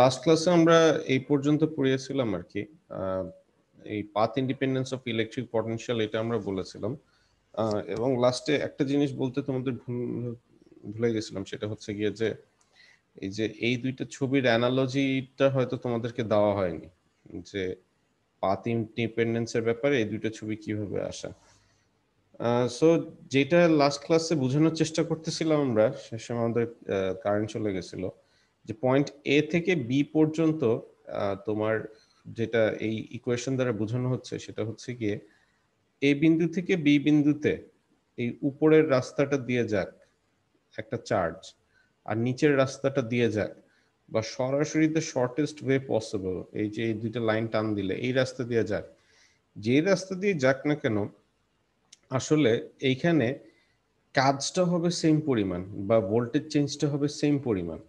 Last ক্লাসে আমরা এই পর্যন্ত পড়িয়েছিলাম আর কি। আহ, এই path independence of electric potential এটা আমরা বলেছিলাম। এবং লাস্টে একটা জিনিস বলতে তোমাদের ভুলে গেছিলাম, সেটা হচ্ছে গিয়ে যে এই দুইটা ছবির অ্যানালজিটা হয়তো তোমাদেরকে দেওয়া হয়নি, যে পাথ ইন্ডিপেন্ডেন্সের ব্যাপারে এই দুইটা ছবি কিভাবে আসে। সো যেটা লাস্ট ক্লাসে বোঝানোর চেষ্টা করতেছিলাম আমরা, সে সময় আমাদের কারেন্ট চলে গেছিল, যে পয়েন্ট এ থেকে বি পর্যন্ত তোমার যেটা এই ইকুয়েশন দ্বারা বোঝানো হচ্ছে সেটা হচ্ছে গিয়ে এ বিন্দু থেকে বি বিন্দুতে এই উপরের রাস্তাটা দিয়ে যাক একটা চার্জ, আর নিচের রাস্তাটা দিয়ে যাক, বা সরাসরি দ্য শর্টেস্ট ওয়ে পসিবল, এই যে এই দুইটা লাইন টান দিলে এই রাস্তা দিয়ে যাক, যে রাস্তা দিয়ে যাক না কেন, আসলে এইখানে কাজটা হবে সেম পরিমাণ বা ভোল্টেজ চেঞ্জটা হবে সেম পরিমাণ।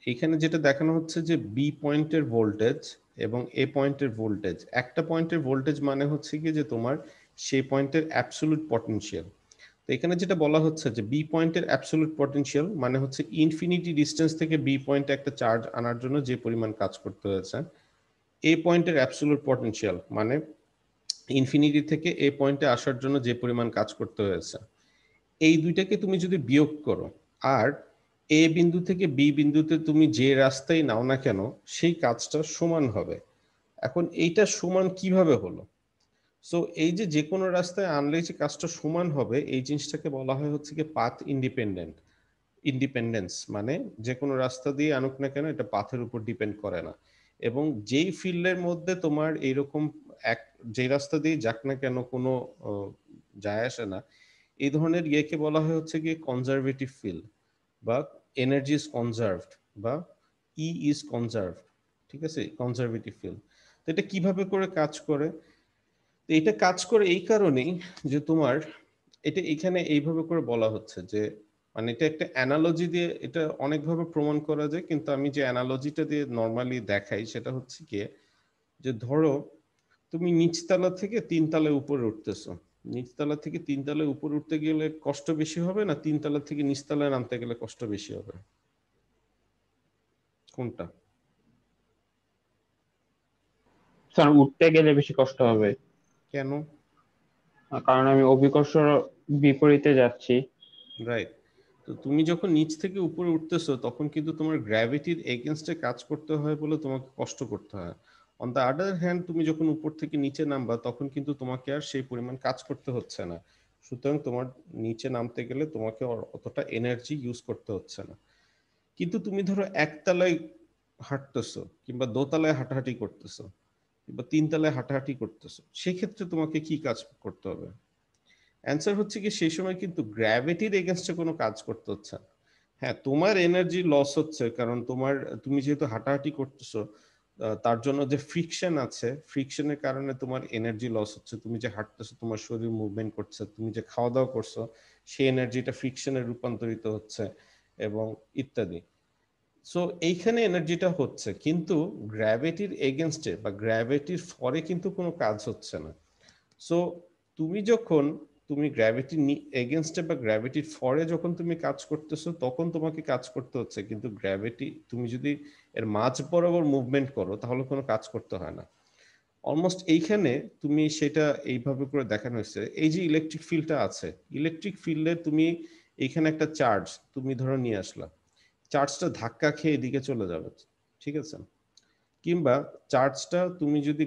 এখানে যেটা দেখানো হচ্ছে যে বি পয়েন্টের ভোল্টেজ এবং এ পয়েন্টের ভোল্টেজ, একটা পয়েন্টের ভোল্টেজ মানে হচ্ছে কি যে তোমার সেই পয়েন্টের অ্যাবসলিউট পটেনশিয়াল। তো এখানে যেটা বলা হচ্ছে যে বি পয়েন্টের অ্যাবসলিউট পটেনশিয়াল মানে হচ্ছে ইনফিনিটি ডিস্টেন্স থেকে বি পয়েন্টে একটা চার্জ আনার জন্য যে পরিমাণ কাজ করতে হয়েছে। এ পয়েন্টের অ্যাবসলিউট পটেনশিয়াল মানে ইনফিনিটি থেকে এ পয়েন্টে আসার জন্য যে পরিমাণ কাজ করতে হয়েছে। এই দুইটাকে তুমি যদি বিয়োগ করো, আর এ বিন্দু থেকে বি বিন্দুতে তুমি যে রাস্তায় নাও না কেন সেই কাজটা সমান হবে। এখন এইটা সমান কিভাবে হলো? সো এই যে যে কোনো রাস্তায় আনলে যে কাজটা সমান হবে, এই জিনিসটাকে বলা হয় হচ্ছে কি পাথ ইন্ডিপেন্ডেন্স। মানে যে কোনো রাস্তা দিয়ে আনুক না কেন এটা পাথের উপর ডিপেন্ড করে না। এবং যেই ফিল্ডের মধ্যে তোমার এইরকম এক, যে রাস্তা দিয়ে যাক না কেন কোনো যায় আসে না, এই ধরনের ইয়েকে বলা হয় হচ্ছে গিয়ে কনজারভেটিভ ফিল্ড, বা এনার্জি ইজ কনজার্ভড, বা ই ইজ কনজার্ভড। ঠিক আছে, কনজারভেটিভ ফিল্ড। তো এটা কিভাবে করে কাজ করে? তো এটা কাজ করে এই কারণেই যে তোমার এটা এখানে এইভাবে করে বলা হচ্ছে যে, মানে এটা একটা অ্যানালজি দিয়ে এটা অনেকভাবে প্রমাণ করা যায়, কিন্তু আমি যে অ্যানালজিটা দিয়ে নর্মালি দেখাই সেটা হচ্ছে কি, যে ধরো তুমি নিচতলা থেকে তিনতলায় উপরে উঠতেছো, নিচতলা থেকে তিনতলায় উপরে উঠতে গেলে কষ্ট বেশি হবে না তিনতলা থেকে নিচতলায় নামতে গেলে কষ্ট বেশি হবে? কোনটা? স্যার, উঠতে গেলে বেশি কষ্ট হবে। কেন? কারণ আমি অভিকর্ষ বিপরীতে যাচ্ছি। রাইট। তো তুমি যখন নিচ থেকে উপরে উঠতেছো তখন কিন্তু তোমার গ্র্যাভিটির এগেনস্টে কাজ করতে হয় বলে তোমাকে কষ্ট করতে হয়। অন দ্য আদার হ্যান্ড তুমি যখন উপর থেকে নিচে নামবা তখন কিন্তু তোমাকে আর সেই পরিমাণ কাজ করতে হচ্ছে না। সুতরাং তোমার নিচে নামতে গেলে তোমাকে অতটা এনার্জি ইউজ করতে হচ্ছে না। কিন্তু তুমি ধরো একতলায় হাঁটতেছো, কিংবা দোতলায় হাঁটাহাঁটি করতেছো, কিংবা তিনতলায় হাঁটাহাঁটি করতেছো, সেক্ষেত্রে তোমাকে কি কাজ করতে হবে? অ্যান্সার হচ্ছে কি, সেই সময় কিন্তু গ্র্যাভিটির এগেনস্টে কোনো কাজ করতে হচ্ছে না। হ্যাঁ, তোমার এনার্জি লস হচ্ছে, কারণ তুমি যেহেতু হাঁটাহাঁটি করতেছো, তার জন্য যে ফ্রিকশন আছে, ফ্রিকশনের কারণে তোমার এনার্জি লস হচ্ছে। তুমি যে হাঁটতেছো, তোমার শরীর মুভমেন্ট করছে, তুমি যে খাওয়া দাওয়া করছো, সেই এনার্জিটা ফ্রিকশনে রূপান্তরিত হচ্ছে, এবং ইত্যাদি। সো এইখানে এনার্জিটা হচ্ছে, কিন্তু গ্র্যাভিটির এগেনস্টে বা গ্র্যাভিটির ফরে কিন্তু কোনো কাজ হচ্ছে না। সো তুমি যখন তুমি গ্র্যাভিটির এগেনস্টে বা গ্র্যাভিটির ফরে যখন তুমি কাজ করতেছো তখন তোমাকে কাজ করতে হচ্ছে, কিন্তু গ্র্যাভিটি তুমি যদি এর মাঝ বরাবর মুভমেন্ট করো তাহলে কোনো কাজ করতে হয় না। অলমোস্ট এইখানে তুমি সেটা এইভাবে করে দেখানো হয়েছে। এই যে ইলেকট্রিক ফিল্ডটা আছে, ইলেকট্রিক ফিল্ডে তুমি এইখানে একটা চার্জ তুমি ধরো নিয়ে আসলা, চার্জটা ধাক্কা খেয়ে এদিকে চলে যাবে, ঠিক আছে? কিংবা চার্জটা তুমি যদি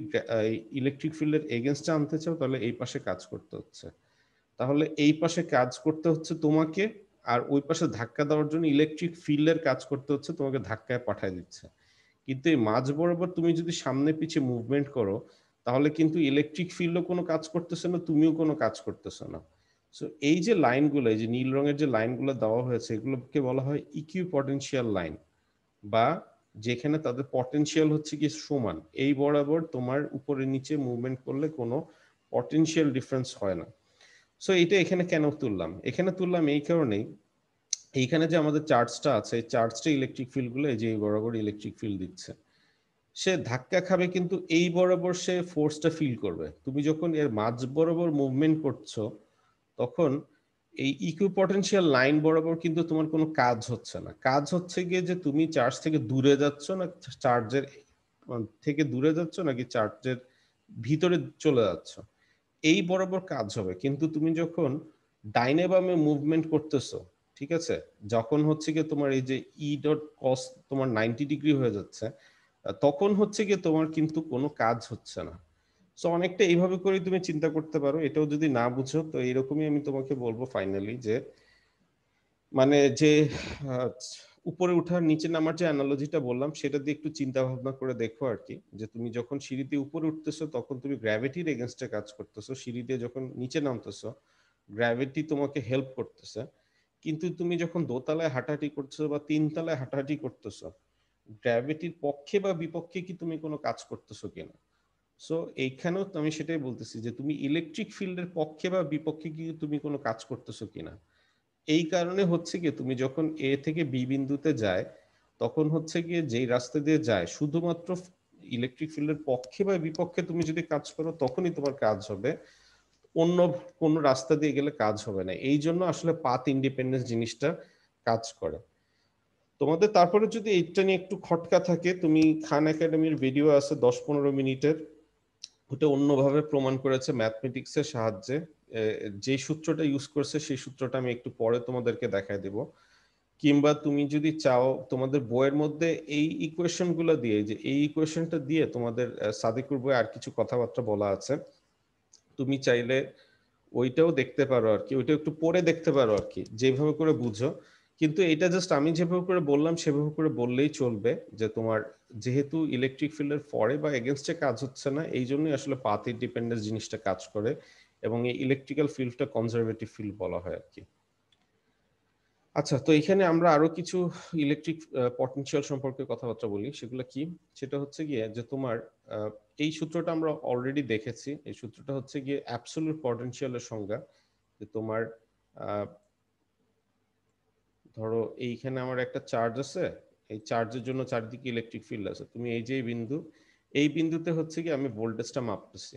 ইলেকট্রিক ফিল্ডের এগেনস্টে আনতে চাও তাহলে এই পাশে কাজ করতে হচ্ছে। তাহলে এই পাশে কাজ করতে হচ্ছে তোমাকে, আর ওই পাশে ধাক্কা দেওয়ার জন্য ইলেকট্রিক ফিল্ডের কাজ করতে হচ্ছে, তোমাকে ধাক্কায় পাঠায় দিচ্ছে। কিন্তু এই মাঝ বরাবর তুমি যদি সামনে পিছিয়ে মুভমেন্ট করো তাহলে কিন্তু ইলেকট্রিক ফিল্ডও কোনো কাজ করতেছে না, তুমিও কোনো কাজ করতেছো না। সো এই যে লাইনগুলো, এই যে নীল রঙের যে লাইনগুলো দেওয়া হয়েছে এগুলোকে বলা হয় ইকিউ পটেনশিয়াল লাইন, বা যেখানে তাদের পটেনশিয়াল হচ্ছে কি সমান, এই বরাবর তোমার উপরে নিচে মুভমেন্ট করলে কোনো পটেনশিয়াল ডিফারেন্স হয় না। সো এটা এখানে কেন তুললাম? এখানে তুললাম এই কারণেই, এইখানে যে আমাদের চার্জটা আছে এই চার্জটা ইলেকট্রিক ফিল্ডগুলো এই যে এই বরাবর ইলেকট্রিক ফিল্ড দিচ্ছে, সে ধাক্কা খাবে কিন্তু এই বরাবর সে ফোর্সটা ফিল করবে। তুমি যখন এর মাঝ বরাবর মুভমেন্ট করছো তখন এই ইকুইপটেনশিয়াল লাইন বরাবর কিন্তু তোমার কোনো কাজ হচ্ছে না, কাজ হচ্ছে গিয়ে যে তুমি চার্জ থেকে দূরে যাচ্ছ না চার্জের থেকে দূরে যাচ্ছ নাকি চার্জের ভিতরে চলে যাচ্ছ, এই বরাবর কাজ হবে। কিন্তু তুমি যখন ডাইনে বামে মুভমেন্ট করতেছো, ঠিক আছে, যখন হচ্ছে গিয়ে তোমার এই যে ই ডট কস তোমার 90 ডিগ্রি হয়ে যাচ্ছে, তখন হচ্ছে গিয়ে তোমার কিন্তু কোনো কাজ হচ্ছে না। সো অনেকটা এইভাবে করে তুমি চিন্তা করতে পারো। এটাও যদি না বুঝো তো এইরকমই আমি তোমাকে বলবো ফাইনালি যে মানে যে আহ, উপরে ওঠার নিচে নামার যে অ্যানালজিটা বললাম সেটা দিয়ে একটু চিন্তা ভাবনা করে দেখো আর কি, যে তুমি যখন সিঁড়ি দিয়ে উপরে উঠতেছো তখন তুমি গ্র্যাভিটির এগেনস্টে কাজ করতেছো, সিঁড়ি দিয়ে যখন নিচে নামতেছো গ্র্যাভিটি তোমাকে হেল্প করতেছে। কিন্তু তুমি যখন দোতলায় হাঁটাহাঁটি করতেছো বা তিনতলায় হাঁটাহাঁটি করতেছো, গ্র্যাভিটির পক্ষে বা বিপক্ষে কি তুমি কোনো কাজ করতেছো কিনা। সো এইখানেও আমি সেটাই বলতেছি যে তুমি ইলেকট্রিক ফিল্ডের পক্ষে বা বিপক্ষে কি তুমি কোনো কাজ করতেছো কিনা। এই কারণে হচ্ছে গিয়ে তুমি যখন এ থেকে বি বিন্দুতে যায় তখন হচ্ছে গিয়ে যেই রাস্তা দিয়ে যায় শুধুমাত্র ইলেকট্রিক ফিল্ডের পক্ষে বা বিপক্ষে তুমি যদি কাজ করো তখনই তোমার কাজ হবে, অন্য কোনো রাস্তা দিয়ে গেলে কাজ হবে না। এই জন্য আসলে পাথ ইন্ডিপেন্ডেন্স জিনিসটা কাজ করে। তোমাদের তারপরে যদি এইটা নিয়ে একটু খটকা থাকে, তুমি খান একাডেমির ভিডিও আছে 10-15 মিনিটের, ওটা অন্যভাবে প্রমাণ করেছে ম্যাথমেটিক্সের সাহায্যে। যে সূত্রটা ইউজ করছে সেই সূত্রটা আমি একটু পরে তোমাদেরকে দেখায় দেব। কিংবা তুমি যদি চাও তোমাদের বইয়ের মধ্যে এই ইকুয়েশন গুলো দিয়ে, যে এই ইকুয়েশনটা দিয়ে তোমাদের সাদিকুর বইয়ে আর কিছু কথাবার্তা বলা আছে, তুমি চাইলে ওইটাও দেখতে পারো আর কি, ওইটা একটু পড়ে দেখতে পারো আর কি, যেভাবে করে বুঝো। কিন্তু এটা জাস্ট আমি যেভাবে করে বললাম সেভাবে করে বললেই চলবে, যে তোমার যেহেতু ইলেকট্রিক ফিল্ডের ফরে বা এগেনস্টে কাজ হচ্ছে না, এই জন্যই আসলে পাথ ইন্ডিপেন্ডেন্স জিনিসটা কাজ করে এবং এই ইলেকট্রিক্যাল ফিল্ডটা কনজারভেটিভ ফিল্ড বলা হয় আর কি। আচ্ছা, তো এখানে আমরা আরো কিছু ইলেকট্রিক পটেনশিয়াল সম্পর্কে কথাবার্তা বলি। সেগুলো কি? সেটা হচ্ছে গিয়ে যে তোমার এই সূত্রটা আমরা অলরেডি দেখেছি। এই সূত্রটা হচ্ছে গিয়ে অ্যাবসলিউট পটেনশিয়ালের সংজ্ঞা। যে তোমার ধরো এইখানে আমার একটা চার্জ আছে, এই চার্জের জন্য চারদিকে ইলেকট্রিক ফিল্ড আছে। তুমি এই যে বিন্দু, এই বিন্দুতে হচ্ছে কি আমি ভোল্টেজটা মাপতেছি।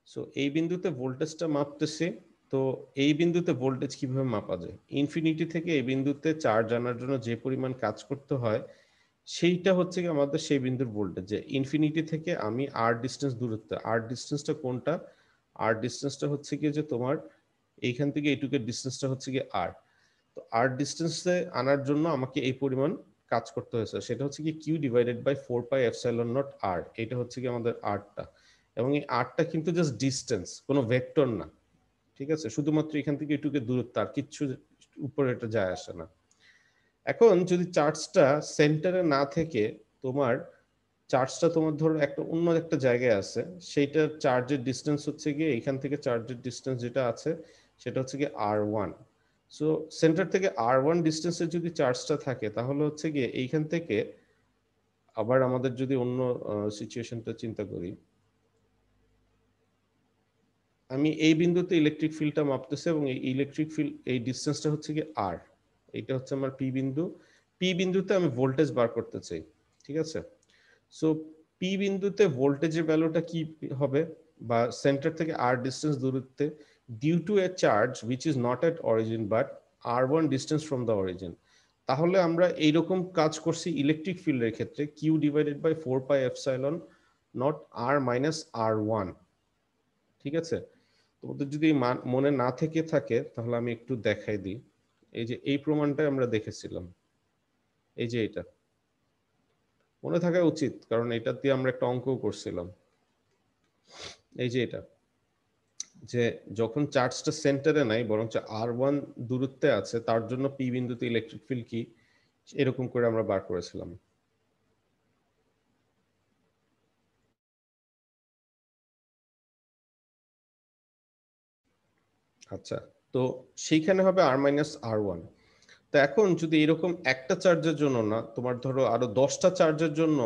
সো এই বিন্দুতে ভোল্টেজটা মাপতেছি। তো এই বিন্দুতে ভোল্টেজ কিভাবে মাপা যায়? ইনফিনিটি থেকে এই বিন্দুতে চার্জ আনার জন্য যে পরিমাণ কাজ করতে হয় সেইটা হচ্ছে কি আমাদের সেই বিন্দুর ভোল্টেজ। যে ইনফিনিটি থেকে আমি আর ডিস্টেন্স দূরত্ব, আর ডিস্টেন্সটা কোনটা? আর ডিস্টেন্সটা হচ্ছে কি যে তোমার এইখান থেকে এইটুকের ডিস্টেন্সটা হচ্ছে কি আর। তো আর ডিস্টেন্সে আনার জন্য আমাকে এই পরিমাণ কাজ করতে হয়েছে, সেটা হচ্ছে কি কিউ ডিভাইডেড বাই 4πε0 আর। এটা হচ্ছে কি আমাদের আরটা, এবং এই আরটা কিন্তু জাস্ট ডিস্টেন্স, কোনো ভেক্টর না, ঠিক আছে, শুধুমাত্র এখান থেকে এটুকু দূরত্ব, আর কিচ্ছু উপরে এটা যায় আসে না। এখন যদি চার্জটা সেন্টারে না থেকে তোমার চার্জটা তোমার ধরো একটা অন্য একটা জায়গায় আছে, সেইটার চার্জের ডিস্টেন্স হচ্ছে গিয়ে এখান থেকে চার্জের ডিস্টেন্স যেটা আছে সেটা হচ্ছে গিয়ে R1। সো সেন্টার থেকে R1 ডিস্টেন্সে যদি চার্জটা থাকে তাহলে হচ্ছে গিয়ে এইখান থেকে আবার আমাদের যদি অন্য সিচুয়েশনটা চিন্তা করি, আমি এই বিন্দুতে ইলেকট্রিক ফিল্ডটা মাপতেছি এবং এই ইলেকট্রিক ফিল্ড এই ডিস্টেন্সটা হচ্ছে কি আর, এটা হচ্ছে আমার পি বিন্দু। পি বিন্দুতে আমি ভোল্টেজ বার করতে চাই, ঠিক আছে। সো পি বিন্দুতে ভোল্টেজের ভ্যালুটা কি হবে, বা সেন্টার থেকে আর ডিস্টেন্স দূরত্বে, due to a charge which is not at origin but R1 distance from the origin. তাহলে আমরা এইরকম কাজ করছি ইলেকট্রিক ফিল্ডের ক্ষেত্রে, কিউ ডিভাইডেড বাই 4πε0 আর মাইনাস R1, ঠিক আছে। তোমাদের যদি মনে না থেকে থাকে তাহলে আমি একটু দেখাই দিই। এই যে এই প্রমাণটা আমরা দেখেছিলাম, এই যে এটা মনে থাকা উচিত, কারণ এটা দিয়ে আমরা একটা অঙ্ক করছিলাম। এই যে এটা, যে যখন চার্জটা সেন্টারে নাই বরং R1 দূরত্বে আছে, তার জন্য পি বিন্দুতে ইলেকট্রিক ফিল্ড কি, এরকম করে আমরা বার করেছিলাম। আচ্ছা, তো সেইখানে হবে R-R1। তো এখন যদি এরকম একটা চার্জের জন্য না, তোমার ধরো আরো 10টা চার্জের জন্য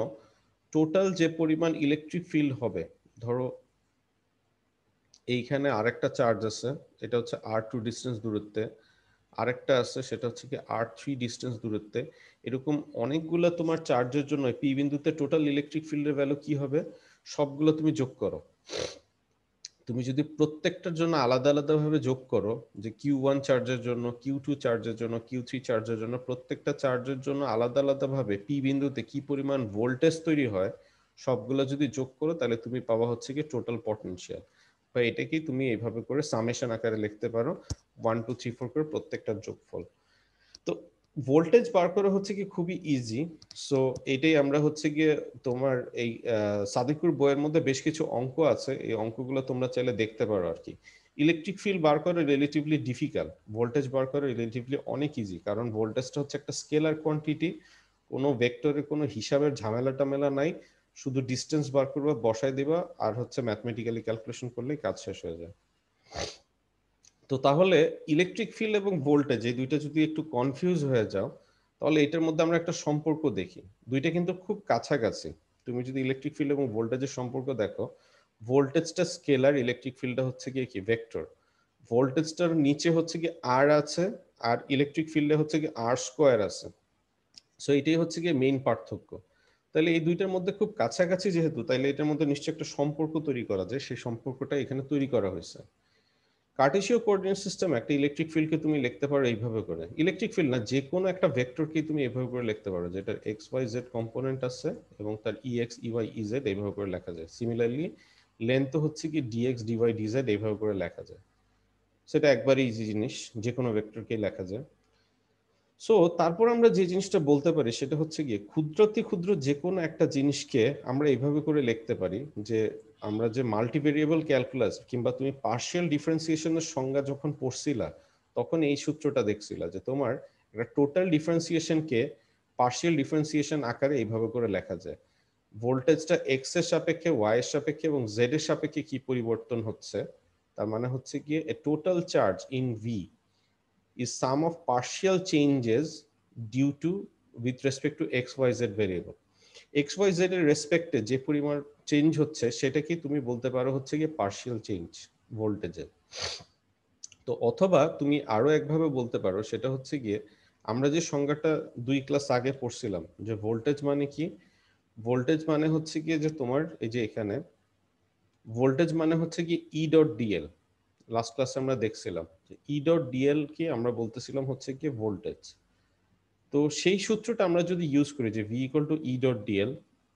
টোটাল যে পরিমাণ ইলেকট্রিক ফিল্ড হবে, ধরো এইখানে আরেকটা চার্জ আছে, এটা হচ্ছে R2 ডিস্টেন্স দূরত্বে, আরেকটা আছে সেটা হচ্ছে কি R3 ডিস্টেন্স দূরত্বে। এরকম অনেকগুলো তোমার চার্জের জন্য পি বিন্দুতে টোটাল ইলেকট্রিক ফিল্ডের ভ্যালু কি হবে, সবগুলো তুমি যোগ করো। তো তুমি যদি প্রত্যেকটার জন্য আলাদা আলাদা ভাবে যোগ করো, যে Q1 চার্জের জন্য, Q2 চার্জের জন্য, Q3 চার্জের জন্য, প্রত্যেকটা চার্জের জন্য আলাদা আলাদা ভাবে পি বিন্দুতে কি পরিমাণ ভোল্টেজ তৈরি হয় সবগুলো যদি যোগ করো, তাহলে তুমি পাবা হচ্ছে কি টোটাল পটেনশিয়াল। বা এটাকেই তুমি এইভাবে করে সামেশন আকারে লিখতে পারো, 1 2 3 4 করে প্রত্যেকটার যোগফল। তো ভোল্টেজ বার করা হচ্ছে কি খুবই ইজি। সো এটাই আমরা হচ্ছে গিয়ে তোমার এই সাদিকুর বইয়ের মধ্যে বেশ কিছু অঙ্ক আছে, এই অঙ্কগুলো তোমরা চাইলে দেখতে পারো আর কি। ইলেকট্রিক ফিল্ড বার করা রিলেটিভলি ডিফিকাল্ট, ভোল্টেজ বার করা রিলেটিভলি অনেক ইজি, কারণ ভোল্টেজটা হচ্ছে একটা স্কেলার কোয়ান্টিটি, কোনো ভেক্টরে কোনো হিসাবের ঝামেলা টামেলা নাই, শুধু ডিস্টেন্স বার করবা, বসায় দিবা, আর হচ্ছে ম্যাথমেটিক্যালি ক্যালকুলেশন করলেই কাজ শেষ হয়ে যায়। তো তাহলে ইলেকট্রিক ফিল্ড এবং ভোল্টেজ এই দুইটা যদি একটু কনফিউজ হয়ে যাও, তাহলে এটার মধ্যে আমরা একটা সম্পর্ক দেখি, দুইটা কিন্তু খুব কাছাকাছি। তুমি যদি ইলেকট্রিক ফিল্ড এবং ভোল্টেজের সম্পর্ক দেখো, ভোল্টেজটা স্কেলার, ইলেকট্রিক ফিল্ডটা হচ্ছে গিয়ে কি ভেক্টর। ভোল্টেজটার নিচে হচ্ছে কি আর আছে, আর ইলেকট্রিক ফিল্ডে হচ্ছে কি আর স্কোয়ার আছে। সো এটাই হচ্ছে গিয়ে মেইন পার্থক্য। তাহলে এই দুইটার মধ্যে খুব কাছাকাছি যেহেতু, তাইলে এটার মধ্যে নিশ্চয়ই একটা সম্পর্ক তৈরি করা যায়, সেই সম্পর্কটা এখানে তৈরি করা হয়েছে। কার্টেসীয় কোঅর্ডিনেট সিস্টেম একটা ইলেকট্রিক ফিল্ডকে তুমি লিখতে পারো এইভাবে করে, ইলেকট্রিক ফিল্ড না, যে কোনো একটা ভেক্টরকে তুমি এইভাবে করে লিখতে পারো, যেটার এক্স ওয়াই জেড কম্পোনেন্ট আছে এবং তার ইএক্স ইওয়াই ইজেড এইভাবে করে লেখা যায়। সিমিলারলি লেন্থ হচ্ছে কি ডিএক্স ডিওয়াই ডিজেড এইভাবে করে লেখা যায়। সেটা একবারই ইজি জিনিস, যে কোনো ভেক্টরকেই লেখা যায়। সো তারপর আমরা যে জিনিসটা বলতে পারি সেটা হচ্ছে গিয়ে ক্ষুদ্রাতি ক্ষুদ্র যে কোনো একটা জিনিসকে আমরা এইভাবে করে লিখতে পারি, যে আমরা যে মাল্টিভেরিয়েবল ক্যালকুলাস কিংবা তুমি পার্শিয়াল ডিফারেন্সিয়েশনের সংজ্ঞা যখন পড়ছিলা, তখন এই সূত্রটা দেখছিলা যে তোমার একটা টোটাল ডিফারেন্সিয়েশনকে পার্শিয়াল ডিফারেন্সিয়েশন আকারে এইভাবে করে লেখা যায়। ভোল্টেজটা এক্স এর সাপেক্ষে, ওয়াই এর সাপেক্ষে এবং জেড এর সাপেক্ষে কি পরিবর্তন হচ্ছে, তার মানে হচ্ছে গিয়ে এ total charge in V is sum of partial changes due to with respect to xyz variable। xyz এর রেসপেক্টে যে পরিমাণ চেঞ্জ হচ্ছে সেটাকে তুমি বলতে পারো হচ্ছে গিয়ে পার্শিয়াল চেঞ্জ ভোল্টেজের। তো অথবা তুমি আরো একভাবে বলতে পারো, সেটা হচ্ছে গিয়ে আমরা যে সংজ্ঞাটা 2 ক্লাস আগে পড়ছিলাম, যে ভোল্টেজ মানে কি, ভোল্টেজ মানে হচ্ছে গিয়ে যে তোমার এই যে এখানে ভোল্টেজ মানে হচ্ছে কি ই ডট ডিএল। লাস্ট ক্লাসে আমরা দেখছিলাম যে ই ডট ডিএল কে আমরা বলতেছিলাম হচ্ছে কি ভোল্টেজ। তো সেই সূত্রটা আমরা যদি ইউজ করি যে V equal to E dot DL,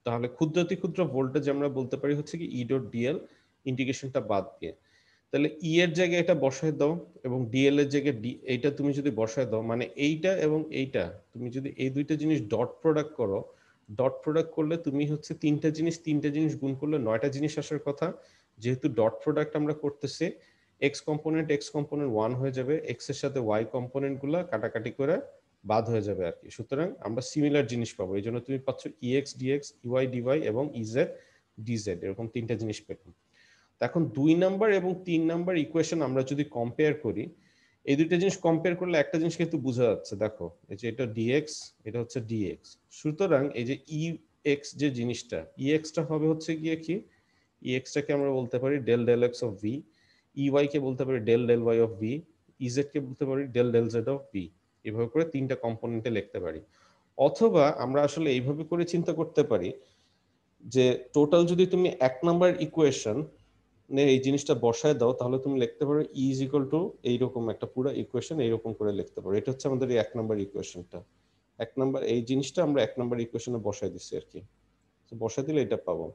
তাহলে ক্ষুদ্রাতি ক্ষুদ্র ভোল্টেজ আমরা বলতে পারি হচ্ছে কি ই ডট ডিএল ইন্টিগ্রেশনটা বাদ দিয়ে। তাহলে ই এর জায়গায় এটা বসায় দাও এবং ডিএল এর জায়গায় এইটা তুমি যদি বসায় দাও, মানে এইটা এবং এইটা তুমি যদি এই দুইটা জিনিস ডট প্রোডাক্ট করো, ডট প্রোডাক্ট করলে তুমি হচ্ছে তিনটা জিনিস গুণ করলে 9টা জিনিস আসার কথা। যেহেতু ডট প্রোডাক্ট আমরা করতেছি, এক্স কম্পোনেন্ট 1 হয়ে যাবে, এক্স এর সাথে ওয়াই কম্পোনেন্ট গুলা কাটাকাটি করে বাদ হয়ে যাবে আর কি। সুতরাং আমরা সিমিলার জিনিস পাবো, এই জন্য তুমি পাচ্ছ ইএক্স ডিএক্স ইওয়াই ডিওয়াই এবং ইজেড ডিজেড, এরকম তিনটা জিনিস পেলাম। এখন 2 নাম্বার এবং 3 নাম্বার ইকুয়েশন আমরা যদি কম্পেয়ার করি, এই দুইটা জিনিস কম্পেয়ার করলে একটা জিনিস কিন্তু বোঝা যাচ্ছে, দেখো এই যে এটা ডিএক্স, এটা হচ্ছে ডিএক্স। সুতরাং এই যে ই এক্স যে জিনিসটা, ই এক্সটা হবে হচ্ছে গিয়ে কি, ই এক্সটাকে আমরা বলতে পারি del del x of V, ইওয়াই কে বলতে পারি del del y of V, E z কে বলতে পারি del del z of V. এভাবে করে তিনটা কম্পোনেন্টে লিখতে পারি। অথবা আমরা আসলে এইভাবে করে চিন্তা করতে পারি যে টোটাল যদি তুমি 1 নাম্বার ইকুয়েশন এই জিনিসটা বসায় দাও, তাহলে তুমি লিখতে পারো ই ইজ ইকুয়াল টু এইরকম একটা পুরো ইকুয়েশন এইরকম করে লিখতে পারো। এটা হচ্ছে আমাদের এই 1 নাম্বার ইকুয়েশনটা। 1 নাম্বার এই জিনিসটা আমরা 1 নাম্বার ইকুয়েশনে বসায় দিচ্ছি আর কি। তো বসায় দিলে এটা পাবো।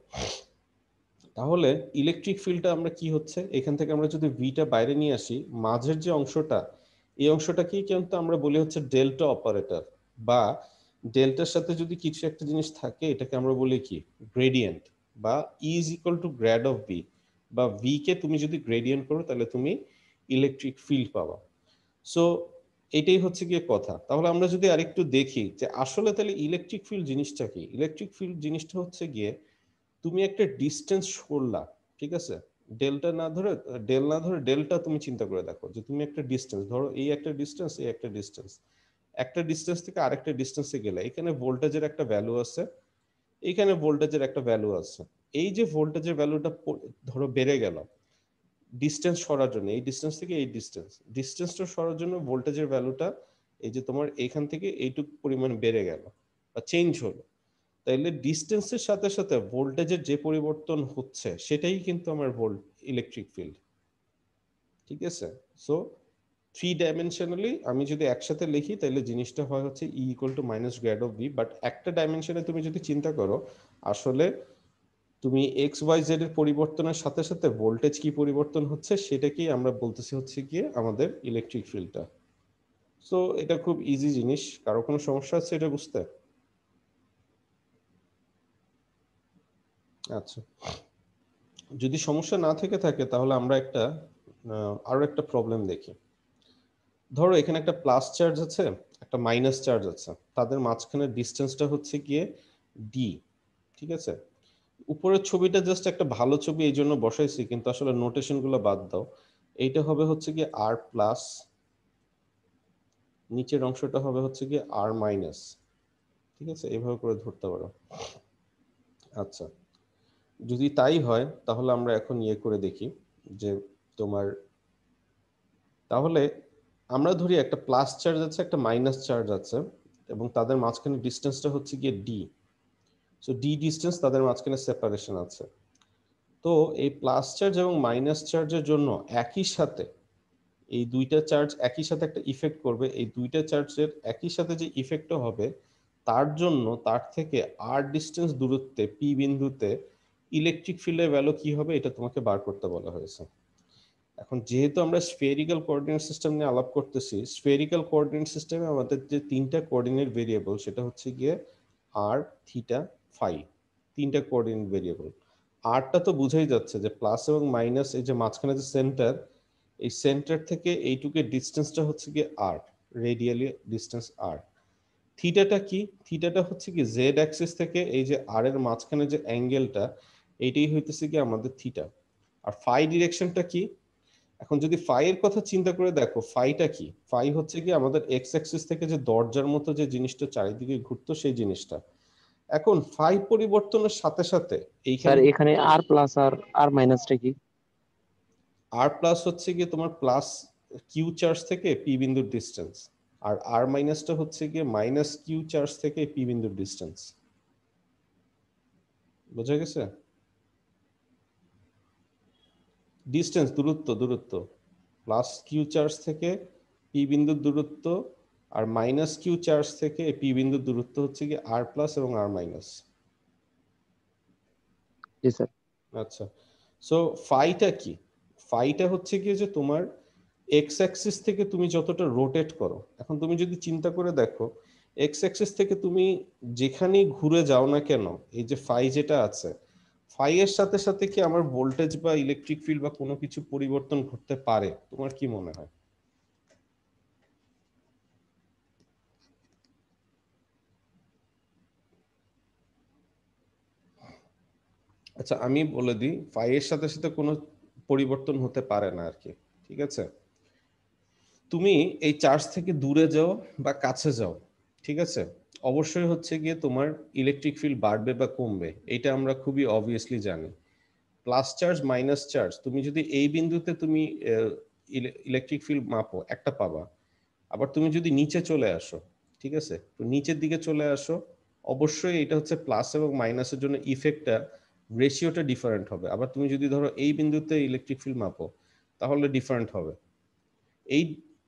তাহলে ইলেকট্রিক ফিল্ডটা আমরা কি হচ্ছে, এখান থেকে আমরা যদি ভিটা বাইরে নিয়ে আসি, মাঝের যে অংশটা, এই অংশটাকেই কিন্তু আমরা বলি হচ্ছে ডেল্টা অপারেটর, বা ডেল্টার সাথে যদি কিছু একটা জিনিস থাকে এটাকে আমরা বলি কি গ্রেডিয়েন্ট, বা E is equal to grad of V, বা ভি কে তুমি যদি গ্রেডিয়েন্ট করো তাহলে তুমি ইলেকট্রিক ফিল্ড পাবা। সো এটাই হচ্ছে গিয়ে কথা। তাহলে আমরা যদি আরেকটু দেখি যে আসলে তাহলে ইলেকট্রিক ফিল্ড জিনিসটা কি, ইলেকট্রিক ফিল্ড জিনিসটা হচ্ছে গিয়ে তুমি একটা ডিস্টেন্স সরলা, ঠিক আছে, ডেল্টা না ধরে ডেল না ধরে ডেল্টা তুমি চিন্তা করে দেখো যে তুমি একটা ডিস্টেন্স ধরো, এই একটা ডিস্টেন্স, এই একটা ডিস্টেন্স, একটা ডিস্টেন্স থেকে আরেকটা ডিস্টেন্সে গেলে এখানে ভোল্টেজের একটা ভ্যালু আছে, এইখানে ভোল্টেজের একটা ভ্যালু আছে। এই যে ভোল্টেজের ভ্যালুটা ধরো বেড়ে গেল ডিস্টেন্স সরার জন্য, এই ডিস্টেন্স থেকে এই ডিস্টেন্সটা সরার জন্য ভোল্টেজের ভ্যালুটা এই যে তোমার এইখান থেকে এইটুক পরিমাণ বেড়ে গেল বা চেঞ্জ হলো, তাইলে ডিস্টেন্সের সাথে সাথে ভোল্টেজের যে পরিবর্তন হচ্ছে সেটাই কিন্তু আমার ইলেকট্রিক ফিল্ড, ঠিক আছে। সো 3 ডাইমেনশনালি আমি যদি একসাথে লিখি তাহলে জিনিসটা হয় হচ্ছে E equal to minus grade of V, but একটা ডাইমেনশনে তুমি যদি চিন্তা করো আসলে তুমি এক্স ওয়াই জেড এর পরিবর্তনের সাথে সাথে ভোল্টেজ কি পরিবর্তন হচ্ছে সেটাকেই আমরা বলতেছি হচ্ছে গিয়ে আমাদের ইলেকট্রিক ফিল্ডটা। সো এটা খুব ইজি জিনিস, কারো কোনো সমস্যা আছে এটা বুঝতে? আচ্ছা, যদি সমস্যা না থেকে থাকে তাহলে আমরা আরো একটা প্রবলেম দেখি। ধরো এখানে একটা প্লাস চার্জ আছে, একটা মাইনাস চার্জ আছে, তাদের মাঝখানে ডিস্টেন্সটা হচ্ছে গিয়ে ডি, ঠিক আছে। উপরের ছবিটা জাস্ট একটা ভালো ছবি এই জন্য বসাইছি, কিন্তু আসলে নোটেশন গুলো বাদ দাও। এইটা হবে হচ্ছে গিয়ে আর প্লাস, নিচের অংশটা হবে হচ্ছে গিয়ে আর মাইনাস, ঠিক আছে, এইভাবে করে ধরতে পারো। আচ্ছা, যদি তাই হয় তাহলে আমরা এখন ইয়ে করে দেখি যে তোমার, তাহলে আমরা ধরি একটা প্লাস চার্জ আছে একটা মাইনাস চার্জ আছে এবং তাদের মাঝখানে ডিস্টেন্সটা হচ্ছে গিয়ে ডি। সো ডি ডিস্টেন্স, তাদের মাঝখানে সেপারেশন আছে। তো এই প্লাস চার্জ এবং মাইনাস চার্জের জন্য একই সাথে এই দুইটা চার্জ একই সাথে একটা ইফেক্ট করবে, এই দুইটা চার্জের একই সাথে যে ইফেক্টটা হবে তার জন্য তার থেকে আর ডিস্টেন্স দূরত্বে পি বিন্দুতে ইলেকট্রিক ফিল্ডের ভ্যালু কি হবে এটা তোমাকে বার করতে বলা হয়েছে। এখন যেহেতু আমরা স্ফেরিক্যাল কোঅর্ডিনেট সিস্টেম নিয়ে আলাপ করতেছি, স্ফেরিক্যাল কোঅর্ডিনেট সিস্টেমে আমাদের যে তিনটা কোঅর্ডিনেট ভেরিয়েবল সেটা হচ্ছে গিয়ে আর, থিটা, ফাই, তিনটা কোঅর্ডিনেট ভেরিয়েবল। আরটা তো বুঝাই যাচ্ছে যে প্লাস এবং মাইনাস, এই যে মাঝখানে যে সেন্টার, এই সেন্টার থেকে এইটুকের ডিস্টেন্সটা হচ্ছে গিয়ে আর, রেডিয়ালি ডিস্টেন্স আর। থিটাটা কি? থিটাটা হচ্ছে কি জেড অ্যাক্সিস থেকে এই যে আর এর মাঝখানে যে অ্যাঙ্গেলটা, এইটাই হইতেছে কি আমাদের থিটা। আর ফাই ডিরেকশনটা কি? এখন যদি ফাই এর কথা চিন্তা করে দেখো, ফাইটা কি? ফাই হচ্ছে কি আমাদের এক্স অ্যাক্সিস থেকে যে দরজার মতো যে জিনিসটা চারিদিকে ঘুরতো সেই জিনিসটা। এখন ফাই পরিবর্তনের সাথে সাথে স্যার এইখানে এখানে আর প্লাস আর আর মাইনাসটা কি? আর প্লাস হচ্ছে গিয়ে তোমার প্লাস কিউ চার্জ থেকে পি বিন্দুর ডিস্টেন্স, আর আর মাইনাসটা হচ্ছে গিয়ে মাইনাস কিউ চার্জ থেকে পি বিন্দুর ডিস্টেন্স। বোঝা গেছে? ডিস্টেন্স, দূরত্ব, দূরত্ব, প্লাস কিউ চার্জ থেকে পি বিন্দুর দূরত্ব, আর মাইনাস কিউ চার্জ থেকে পি বিন্দুর দূরত্ব হচ্ছে কি আর প্লাস এবং আর মাইনাস। জি স্যার। আচ্ছা, সো ফাইটা কি? ফাইটা হচ্ছে কি যে তোমার এক্স অ্যাক্সিস থেকে তুমি যতটা রোটেট করো, এখন তুমি যদি চিন্তা করে দেখো এক্স অ্যাক্সিস থেকে তুমি যেখানেই ঘুরে যাও না কেন, এই যে ফাই যেটা আছে, ফাই এর সাথে সাথে কি আমার ভোল্টেজ বা ইলেকট্রিক ফিল্ড বা কোনো কিছু পরিবর্তন ঘটতে পারে? তোমার কি মনে হয়? আচ্ছা, আমি বলে দিই, ফাই এর সাথে সাথে কোনো পরিবর্তন হতে পারে না আর কি, ঠিক আছে। তুমি এই চার্জ থেকে দূরে যাও বা কাছে যাও, ঠিক আছে, অবশ্যই হচ্ছে গিয়ে তোমার ইলেকট্রিক ফিল্ড বাড়বে বা কমবে, এটা আমরা খুবই অবভিয়াসলি জানি। প্লাস চার্জ মাইনাস চার্জ, তুমি যদি এই বিন্দুতে তুমি ইলেকট্রিক ফিল্ড মাপো একটা পাবা, আবার তুমি যদি নিচে চলে আসো, ঠিক আছে, তো নিচের দিকে চলে আসো, অবশ্যই এটা হচ্ছে প্লাস এবং মাইনাসের জন্য ইফেক্টটা, রেশিওটা ডিফারেন্ট হবে। আবার তুমি যদি ধরো এই বিন্দুতে ইলেকট্রিক ফিল্ড মাপো তাহলে ডিফারেন্ট হবে। এই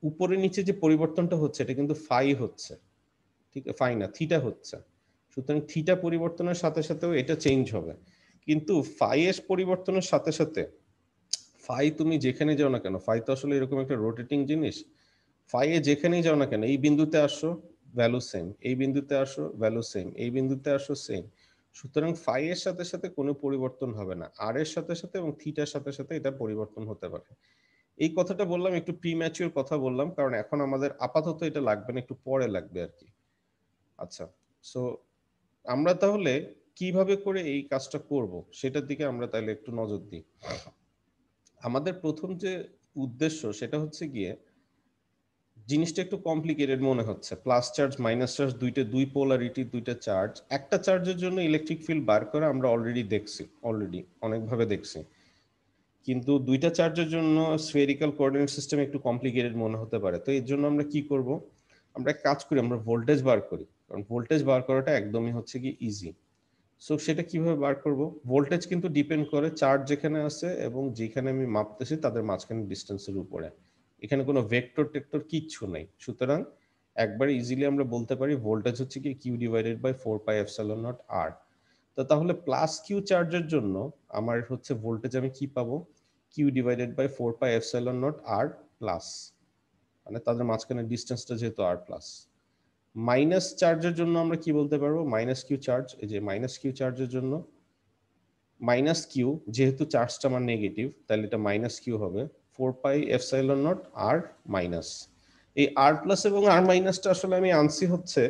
উপরে নিচে যে পরিবর্তনটা হচ্ছে এটা কিন্তু ফাই হচ্ছে, ঠিক ফাই না, থিটা হচ্ছে। সুতরাং থিটা পরিবর্তনের সাথে সাথেও এটা চেঞ্জ হবে, কিন্তু ফাই এর পরিবর্তনের সাথে সাথে ফাই তুমি যেখানে যাও না কেন, ফাই তো আসলে এরকম একটা রোটেটিং জিনিস, ফাই এ যেখানেই যাও না কেন, এই বিন্দুতে আসো ভ্যালু সেম, এই বিন্দুতে আসো ভ্যালু সেম, এই বিন্দুতে আসো সেম। সুতরাং ফাই এর সাথে সাথে কোনো পরিবর্তন হবে না, আর এর সাথে সাথে এবং থিটার সাথে সাথে এটা পরিবর্তন হতে পারে। এই কথাটা বললাম, একটু প্রিম্যাচিওর কথা বললাম, কারণ এখন আমাদের আপাতত এটা লাগবে না, একটু পরে লাগবে আর কি। আচ্ছা, সো আমরা তাহলে কিভাবে করে এই কাজটা করব সেটার দিকে আমরা তাহলে একটু নজর দিই। আমাদের প্রথম যে উদ্দেশ্য সেটা হচ্ছে গিয়ে, জিনিসটা একটু কমপ্লিকেটেড মনে হচ্ছে, প্লাস চার্জ মাইনাস চার্জ দুইটা, দুই পোলারিটি, দুইটা চার্জ, একটা চার্জের জন্য ইলেকট্রিক ফিল্ড বার করা আমরা অলরেডি অনেকভাবে দেখছি, কিন্তু দুইটা চার্জের জন্য স্ফেরিক্যাল কোঅর্ডিনেট সিস্টেম একটু কমপ্লিকেটেড মনে হতে পারে। তো এর জন্য আমরা কি করব, আমরা এক কাজ করি, আমরা ভোল্টেজ বার করি, কারণ ভোল্টেজ বার করাটা একদমই হচ্ছে কি ইজি। সো সেটা কিভাবে বার করব? ভোল্টেজ কিন্তু ডিপেন্ড করে চার্জ যেখানে আছে এবং যেখানে আমি মাপতেছি তাদের মাঝখানে ডিস্টেন্সের উপরে। এখানে কোনো ভেক্টর টেক্টর কিচ্ছু নাই। সুতরাং একবার ইজিলি আমরা বলতে পারি ভোল্টেজ হচ্ছে কি Q divided by 4 pi epsilon naught R. তো তাহলে প্লাস কিউ চার্জের জন্য আমার হচ্ছে ভোল্টেজ আমি কি পাবো? Q divided by 4 pi epsilon naught R plus, মানে তাদের মাঝখানে ডিস্টেন্সটা যেহেতু আর প্লাস। মাইনাস চার্জের জন্য আমরা কি বলতে পারবো? মাইনাস কিউ চার্জ, এই যে মাইনাস কিউ চার্জের জন্য মাইনাস কিউ, যেহেতু চার্জটা আমার নেগেটিভ তাহলে এটা মাইনাস কিউ হবে 4 pi epsilon naught R minus. এই আর প্লাস এবং আর মাইনাসটা আসলে আমি আনছি হচ্ছে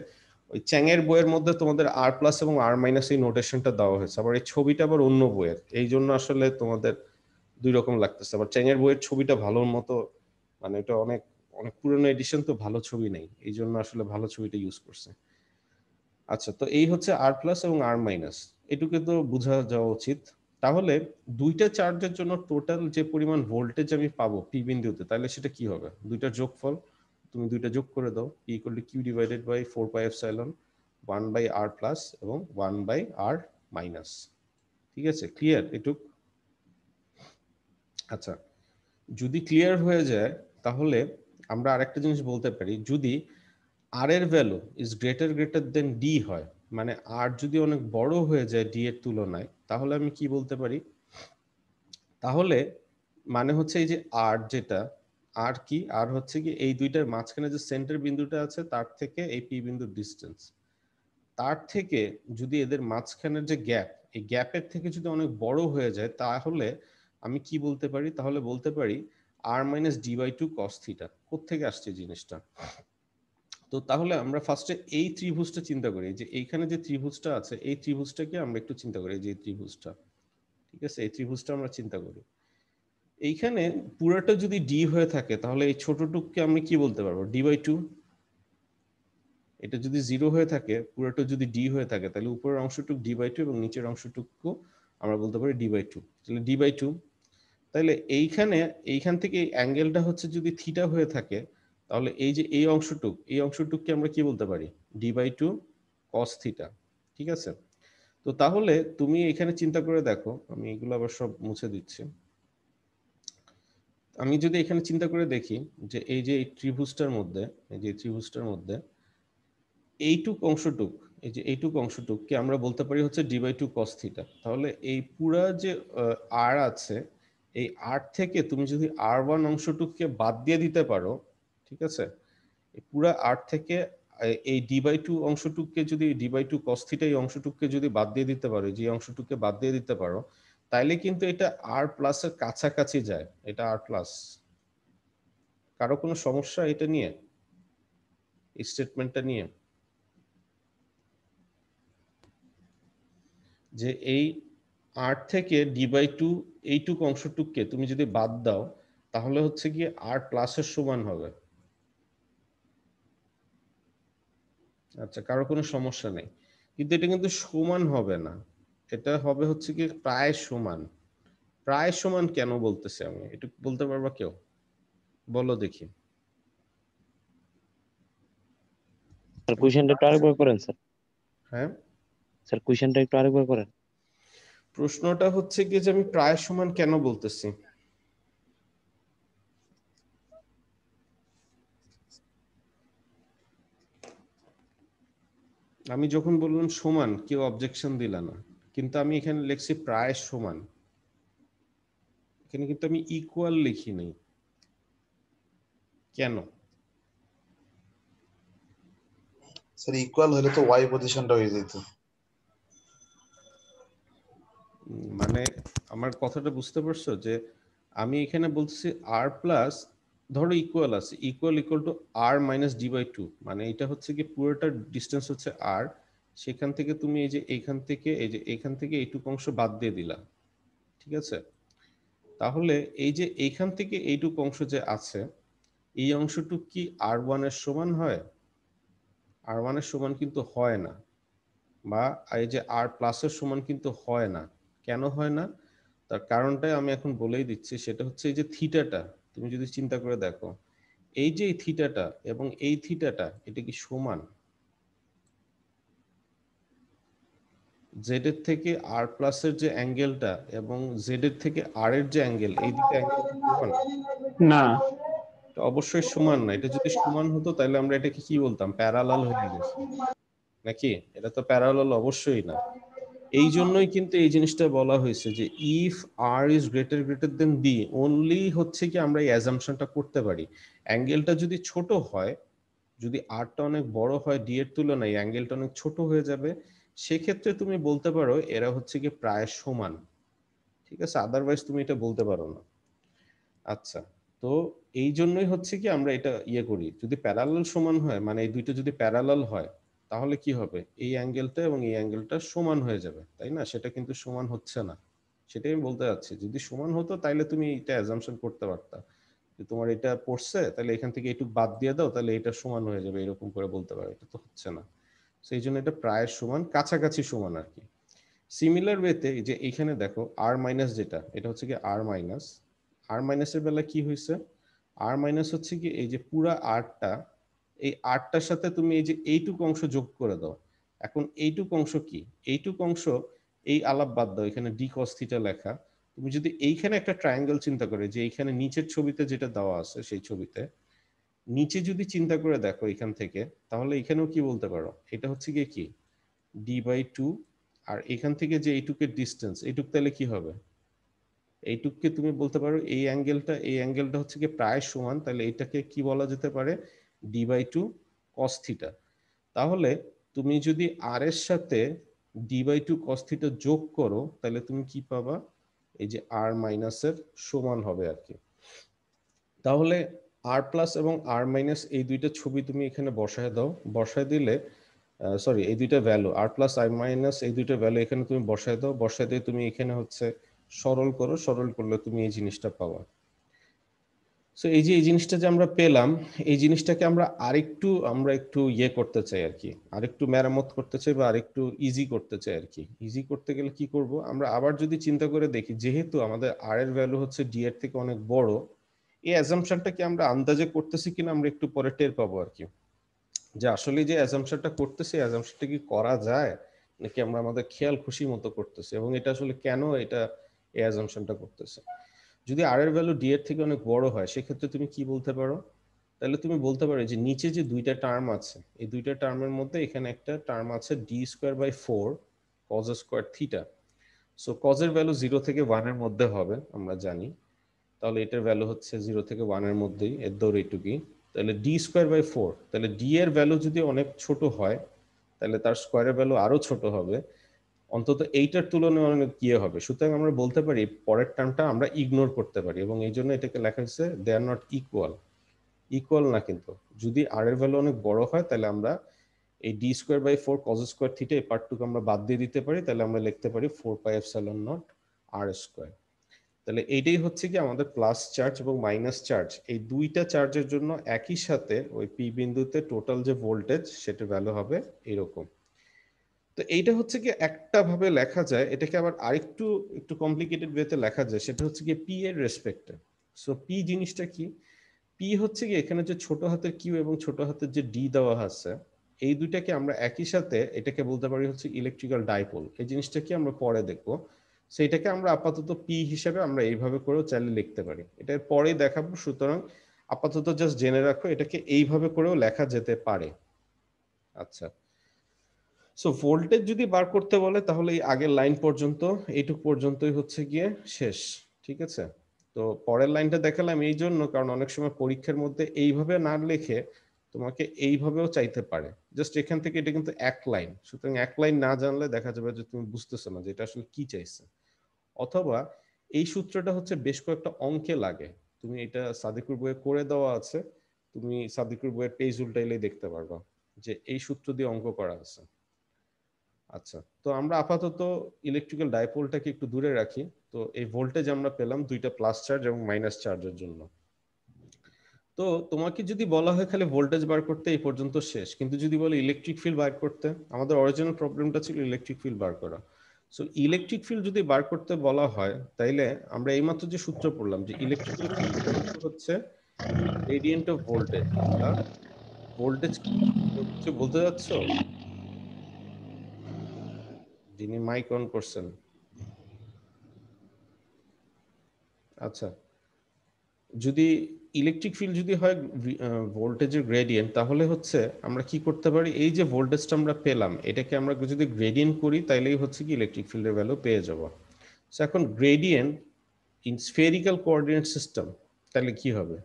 ওই চ্যাংয়ের বইয়ের মধ্যে তোমাদের আর প্লাস এবং আর মাইনাস এই নোটেশনটা দেওয়া হয়েছে, আবার এই ছবিটা আবার অন্য বইয়ের, এই জন্য আসলে তোমাদের দুই রকম লাগতেছে। আবার চ্যাংয়ের বইয়ের ছবিটা ভালো মতো, মানে এটা অনেক অনেক পুরনো এডিশন তো ভালো ছবি নেই, এই জন্য আসলে ভালো ছবিটা ইউজ করছে। আচ্ছা, তো এই হচ্ছে আর প্লাস এবং আর মাইনাস, এটুকু তো বোঝা যাওয়া উচিত। তাহলে দুইটা চার্জের জন্য টোটাল যে পরিমাণ ভোল্টেজ আমি পাবো পি বিন্দুতে, তাহলে সেটা কি হবে? দুইটার যোগফল, তুমি দুইটা যোগ করে দাও, P equal to Q divided by 4 pi epsilon 1 by R plus এবং 1 বাই আর মাইনাস। ঠিক আছে, ক্লিয়ার এটুক? আচ্ছা, যদি ক্লিয়ার হয়ে যায় তাহলে আমরা আরেকটা জিনিস বলতে পারি, যদি আর এর value is greater then D হয়, মানে আর যদি অনেক বড় হয়ে যায় ডি এর তুলনায়, তাহলে আমি কি বলতে পারি? তাহলে মানে হচ্ছে এই যে আর যেটা, আর কি, আর হচ্ছে কি এই দুইটার মাঝখানে যে সেন্টার বিন্দুটা আছে তার থেকে এই পি বিন্দুর ডিস্টেন্স, তার থেকে যদি এদের মাঝখানের যে গ্যাপ, এই গ্যাপের থেকে যদি অনেক বড় হয়ে যায় তাহলে আমি কি বলতে পারি? তাহলে বলতে পারি R minus D by two cos theta. কোত্থেকে আসছে জিনিসটা? তো তাহলে আমরা ফার্স্টে এই ত্রিভুজটা চিন্তা করি, যে এইখানে যে ত্রিভুজটা আছে এই ত্রিভুজটাকে আমরা একটু চিন্তা করি, যে এই ত্রিভুজটা, ঠিক আছে, এই ত্রিভুজটা আমরা চিন্তা করি। এইখানে পুরোটা যদি ডি হয়ে থাকে তাহলে এই ছোটটুকুকে আমরা কি বলতে পারবো? D by two. এটা যদি জিরো হয়ে থাকে, পুরোটা যদি ডি হয়ে থাকে, তাহলে উপরের অংশটুকু ডি বাই টু এবং নিচের অংশটুকু আমরা বলতে পারি ডি বাই টু। তাহলে ডি বাই টু, তাহলে এইখান থেকে এই অ্যাঙ্গেলটা হচ্ছে যদি থিটা হয়ে থাকে, তাহলে এই যে এই অংশটুককে আমরা কি বলতে পারি? D by two cos theta. ঠিক আছে, তো তাহলে তুমি এখানে চিন্তা করে দেখো, আমি এগুলো আবার সব মুছে দিচ্ছি। আমি যদি এখানে চিন্তা করে দেখি যে এই যে এই ত্রিভুজটার মধ্যে, এই যে ত্রিভুজটার মধ্যে এই যে এইটুক অংশটুককে আমরা বলতে পারি হচ্ছে D by two cos theta. তাহলে এই পুরা যে আর আছে, এই আর থেকে তুমি যদি আর ওয়ান অংশটুককে বাদ দিয়ে দিতে পারো, ঠিক আছে, এই পুরা আর থেকে এই ডি বাই টু অংশটুককে যদি D by two cos theta এই অংশটুককে যদি বাদ দিয়ে দিতে পারো, যে অংশটুককে বাদ দিয়ে দিতে পারো, তাইলে কিন্তু এটা আর প্লাসের কাছাকাছি যায়, এটা আর প্লাস। কারো কোনো সমস্যা এটা নিয়ে, এই স্টেটমেন্টটা নিয়ে? যে এই আর থেকে ডি বাই টু এইটুক অংশটুককে তুমি যদি বাদ দাও, তাহলে হচ্ছে কি আর প্লাসের সমান হবে। আচ্ছা, কারো কোনো সমস্যা নেই, কিন্তু এটা কিন্তু সমান হবে না, এটা হবে হচ্ছে কি প্রায় সমান। প্রায় সমান কেন বলতেছি আমি, একটু বলতে পারবা কেউ? বলো দেখি। স্যার কোয়েশ্চেনটা একটু আরেকবার করেন স্যার। হ্যাঁ, স্যার কোয়েশ্চেনটা একটু আরেকবার করেন। প্রশ্নটা হচ্ছে কি যে আমি প্রায় সমান কেন বলতেছি? আমি যখন বললাম সমান কেউ অবজেকশন দিলা না, কিন্তু আমি এখানে লিখছি প্রায় সমান, এখানে কিন্তু আমি ইকুয়াল লিখি নাই। কেন? স্যার ইকুয়াল হলে তো ওয়াই পজিশনটা হয়ে যেত। মানে আমার কথাটা বুঝতে পারছো? যে আমি এখানে বলতেছি আর প্লাস, ধরো ইকুয়াল আছে, equal to R minus D by two, মানে এটা হচ্ছে কি পুরোটা ডিস্টেন্স হচ্ছে আর, সেখান থেকে তুমি এই যে এইখান থেকে এই যে এইখান থেকে এইটুকু অংশ বাদ দিয়ে দিলা, ঠিক আছে, তাহলে এই যে এইখান থেকে এইটুকু অংশ যে আছে, এই অংশটুক কি আর ওয়ানের সমান হয়? আর ওয়ানের সমান কিন্তু হয় না, বা এই যে আর প্লাসের সমান কিন্তু হয় না। কেন হয় না? তার কারণটাই আমি এখন বলেই দিচ্ছি, সেটা হচ্ছে এই যে থিটাটা, তুমি যদি চিন্তা করে দেখো, এই যে এই থিটাটা এবং এই থিটাটা এটা কি সমান? জেড এর থেকে আর প্লাস এর যে অ্যাঙ্গেলটা এবং জেড এর থেকে আর এর যে অ্যাঙ্গেল, এই দুটো অ্যাঙ্গেল কি সমান? না। এটা অবশ্যই সমান না। এটা যদি সমান হতো তাহলে আমরা এটাকে কি বলতাম? প্যারালাল হয়ে গেছে নাকি? এটা তো প্যারালাল অবশ্যই না। এই জন্যই কিন্তু এই জিনিসটা বলা হয়েছে যে if R is greater than B, only হচ্ছে কি আমরা এই অ্যাজাম্পশনটা করতে পারি। অ্যাঙ্গেলটা যদি ছোট হয়, যদি আরটা অনেক বড় হয় ডি এর তুলনায়, অ্যাঙ্গেলটা অনেক ছোট হয়ে যাবে, সেক্ষেত্রে তুমি বলতে পারো এরা হচ্ছে কি প্রায় সমান। ঠিক আছে, আদারওয়াইজ তুমি এটা বলতে পারো না। আচ্ছা, তো এই জন্যই হচ্ছে কি আমরা এটা করি, যদি প্যারালাল সমান হয়, মানে এই দুইটা যদি প্যারালাল হয়, তাহলে কি হবে? এই অ্যাঙ্গেলটা এবং এই অ্যাঙ্গেলটা সমান হয়ে যাবে, তাই না? সেটা কিন্তু সমান হচ্ছে না, সেটাই আমি বলতে যাচ্ছি। যদি সমান হতো তাহলে তুমি এটা অ্যাজাম্পশন করতে পারতা যে তোমার এটা পড়ছে, তাহলে এখান থেকে একটু বাদ দিয়ে দাও, তাহলে এটা সমান হয়ে যাবে, এরকম করে বলতে পারো। এটা তো হচ্ছে না, সেই জন্য এটা প্রায় সমান, কাছাকাছি সমান আর কি। সিমিলার ওয়েতে যে এইখানে দেখো আর মাইনাস, যেটা এটা হচ্ছে কি আর মাইনাস, আর মাইনাসের বেলা কি হয়েছে? আর মাইনাস হচ্ছে কি এই যে পুরা আরটা, এই আরটার সাথে তুমি এই যে এইটুক অংশ যোগ করে দাও। এখন এইটুক অংশ কি? এইটুক অংশ, এই আলাপ বাদ দাও, এখানে ডি কস থিটা লেখা। তুমি যদি এইখানে একটা ট্রায়াঙ্গেল চিন্তা করে, যে এইখানে নিচের ছবিতে যেটা দেওয়া আছে সেই ছবিতে নিচে যদি চিন্তা করে দেখো এখান থেকে, তাহলে এখানেও কি বলতে পারো? এটা হচ্ছে গিয়ে কি d/2, আর এখান থেকে যে এইটুকের ডিস্টেন্স, এইটুক তাহলে কি হবে? এইটুককে তুমি বলতে পারো এই অ্যাঙ্গেলটা, এই অ্যাঙ্গেলটা হচ্ছে কি প্রায় সমান, তাহলে এটাকে কি বলা যেতে পারে? d/2 cos theta. তাহলে তুমি যদি আর এর সাথে d/2 cos থিটা যোগ করো, তাহলে তুমি কি পাবা? এই যে আর মাইনাসের সমান হবে আর কি। তাহলে আর প্লাস এবং আর মাইনাস এই দুইটা ছবি তুমি এখানে বসায় দাও, বসায় দিলে সরি, এই দুইটা ভ্যালু আর প্লাস আর মাইনাস, এই দুইটা ভ্যালু এখানে তুমি বসায় দাও, বসায় দিয়ে তুমি এখানে হচ্ছে সরল করো, সরল করলে তুমি এই জিনিসটা পাওয়া। সো এই যে এই জিনিসটা যে আমরা পেলাম, এই জিনিসটাকে আমরা একটু করতে চাই আর কি, আরেকটু মেরামত করতে চাই বা আরেকটু ইজি করতে চাই আর কি। ইজি করতে গেলে কি করব? আমরা আবার যদি চিন্তা করে দেখি, যেহেতু আমাদের আর এর ভ্যালু হচ্ছে ডি এর থেকে অনেক বড়, এই অ্যাজাম্পশনটা কি আমরা আন্দাজে করতেছি কিনা আমরা একটু পরে টের পাবো আর কি, যে আসলে যে অ্যাজাম্পশনটা করতেছি, অ্যাজাম্পশনটা কি করা যায় নাকি আমরা আমাদের খেয়াল খুশি মতো করতেছি, এবং এটা আসলে কেন এটা এই অ্যাজাম্পশনটা করতেছে। যদি আর এর ভ্যালু ডি এর থেকে অনেক বড় হয়, সেক্ষেত্রে তুমি কি বলতে পারো? তাহলে তুমি বলতে পারো যে নিচে যে দুইটা টার্ম আছে, এই দুইটা টার্মের মধ্যে এখানে একটা টার্ম আছে d²/4 cos square theta. So cos এর ভ্যালু 0 থেকে 1 এর মধ্যে হবে আমরা জানি, তাহলে এটার ভ্যালু হচ্ছে 0 থেকে 1 এর মধ্যেই, এর দৌড় এইটুকুই। তাহলে d²/4, তাহলে d এর ভ্যালু যদি অনেক ছোট হয়, তাহলে তার স্কয়ারের ভ্যালু আরো ছোট হবে, অন্তত এইটার তুলনায় অনেক হবে। সুতরাং আমরা বলতে পারি পরের টার্মটা আমরা ইগনোর করতে পারি, এবং এই জন্য এটাকে লেখা হয়েছে দে আর নট ইকুয়াল। ইকুয়াল না, কিন্তু যদি আর এর ভ্যালু অনেক বড় হয়, তাহলে আমরা এই d²/4 cos স্কয়ার থিটা এই পার্টটুকু আমরা বাদ দিয়ে দিতে পারি, তাহলে আমরা লিখতে পারি 4πε0 r স্কয়ার। তাহলে এইটাই হচ্ছে কি আমাদের প্লাস চার্জ এবং মাইনাস চার্জ, এই দুইটা চার্জের জন্য একই সাথে ওই পি বিন্দুতে টোটাল যে ভোল্টেজ সেটার ভ্যালু হবে এরকম। তো এইটা হচ্ছে কি একটা ভাবে লেখা যায়, এটাকে আবার আরেকটু একটু কমপ্লিকেটেড ওয়েতে লেখা যায়, সেটা হচ্ছে কি পি এর রেসপেক্টে। সো পি জিনিসটা কি? পি হচ্ছে কি এখানে যে ছোট হাতের কিউ এবং ছোট হাতের যে ডি দেওয়া আছে, এই দুইটাকে আমরা একই সাথে এটাকে বলতে পারি হচ্ছে ইলেকট্রিক্যাল ডাইপোল। এই জিনিসটা কি আমরা পরে দেখবো, সেইটাকে আমরা আপাতত পি হিসেবে আমরা এইভাবে করেও চাইলে লিখতে পারি, এটা পরেই দেখাবো। সুতরাং আপাতত জাস্ট জেনে রাখো এটাকে এইভাবে করেও লেখা যেতে পারে। আচ্ছা, সো ভোল্টেজ যদি বার করতে বলে, তাহলে এই আগের লাইন পর্যন্ত, এইটুক পর্যন্তই হচ্ছে গিয়ে শেষ। ঠিক আছে, তো পরের লাইনটা দেখালাম এই জন্য, কারণ অনেক সময় পরীক্ষার মধ্যে এইভাবে না লিখে তোমাকে এইভাবেও চাইতে পারে, জাস্ট এখান থেকে এটা কিন্তু এক লাইন, সুতরাং এক লাইন না জানলে দেখা যাবে যে তুমি বুঝতেছো না যে এটা আসলে কি চাইছে। অথবা এই সূত্রটা হচ্ছে বেশ কয়েকটা অঙ্কে লাগে, তুমি এটা সাদিকুর বইয়ে করে দেওয়া আছে, তুমি সাদিকুর বইয়ের পেজ উল্টাইলেই দেখতে পারবা যে এই সূত্র দিয়ে অঙ্ক করা আছে। আচ্ছা, তো আমরা আপাতত ইলেকট্রিক্যাল ডাইপোলটাকে একটু দূরে রাখি। তো এই ভোল্টেজ আমরা পেলাম দুইটা প্লাস চার্জ এবং মাইনাস চার্জের জন্য। তো তোমাকে যদি বলা হয় খালি ভোল্টেজ বার করতে, এই পর্যন্ত শেষ, কিন্তু যদি বলে ইলেকট্রিক ফিল্ড বার করতে, আমাদের অরিজিনাল প্রবলেমটা ছিল ইলেকট্রিক ফিল্ড বার করা। সো ইলেকট্রিক ফিল্ড যদি বার করতে বলা হয়, তাইলে আমরা এইমাত্র যে সূত্র পড়লাম যে ইলেকট্রিক্যাল ফিল্ড হচ্ছে গ্রেডিয়েন্ট অফ ভোল্টেজ, ভোল্টেজ কি কিছু বলতে যাচ্ছ? যিনি মাইক অন করছেন। আচ্ছা, যদি ইলেকট্রিক ফিল্ড যদি হয় ভোল্টেজের গ্রেডিয়েন্ট, তাহলে হচ্ছে আমরা কি করতে পারি, এই যে ভোল্টেজটা আমরা পেলাম এটাকে আমরা যদি গ্রেডিয়েন্ট করি তাইলেই হচ্ছে কি ইলেকট্রিক ফিল্ডের ভ্যালু পেয়ে যাব। সো এখন gradient in spherical coordinate system, তাহলে কি হবে,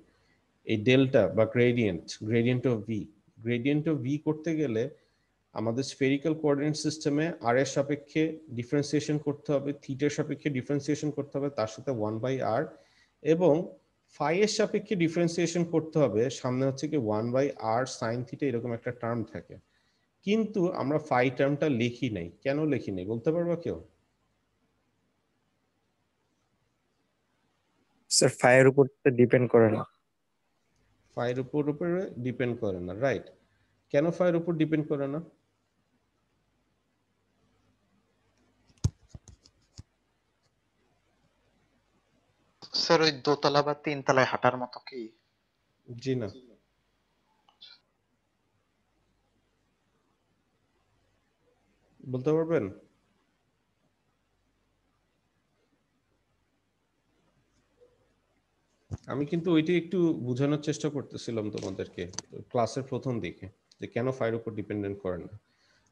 এই ডেল্টা বা গ্রেডিয়েন্ট অফ ভি করতে গেলে আমাদের স্ফেরিক্যাল কোঅর্ডিনেট সিস্টেমে আর এর সাপেক্ষে ডিফারেন্সিয়েশন করতে হবে, থিটার সাপেক্ষে ডিফারেন্সিয়েশন করতে হবে, তার সাথে 1/r, এবং ফাই এর সাপেক্ষে ডিফারেন্সিয়েশন করতে হবে, সামনে হচ্ছে কি 1/r সাইন থিটা এরকম একটা টার্ম থাকে। কিন্তু আমরা ফাই টার্মটা লিখি নাই, কেন লিখি নাই বলতে পারবো কেউ? স্যার ফায়ের উপর তো ডিপেন্ড করে না। ফাইয়ের উপরে ডিপেন্ড করে না, রাইট। কেন ফাইয়ের উপর ডিপেন্ড করে না? স্যার ওই দোতলা বা তিনতলায় হাঁটার মতো কি? জি না। বলতে পারবেন? আমি কিন্তু ওইটাই একটু বোঝানোর চেষ্টা করতেছিলাম তোমাদেরকে ক্লাসের প্রথম দিকে, যে কেন ফাইয়ের উপর ডিপেন্ডেন্ট করে না।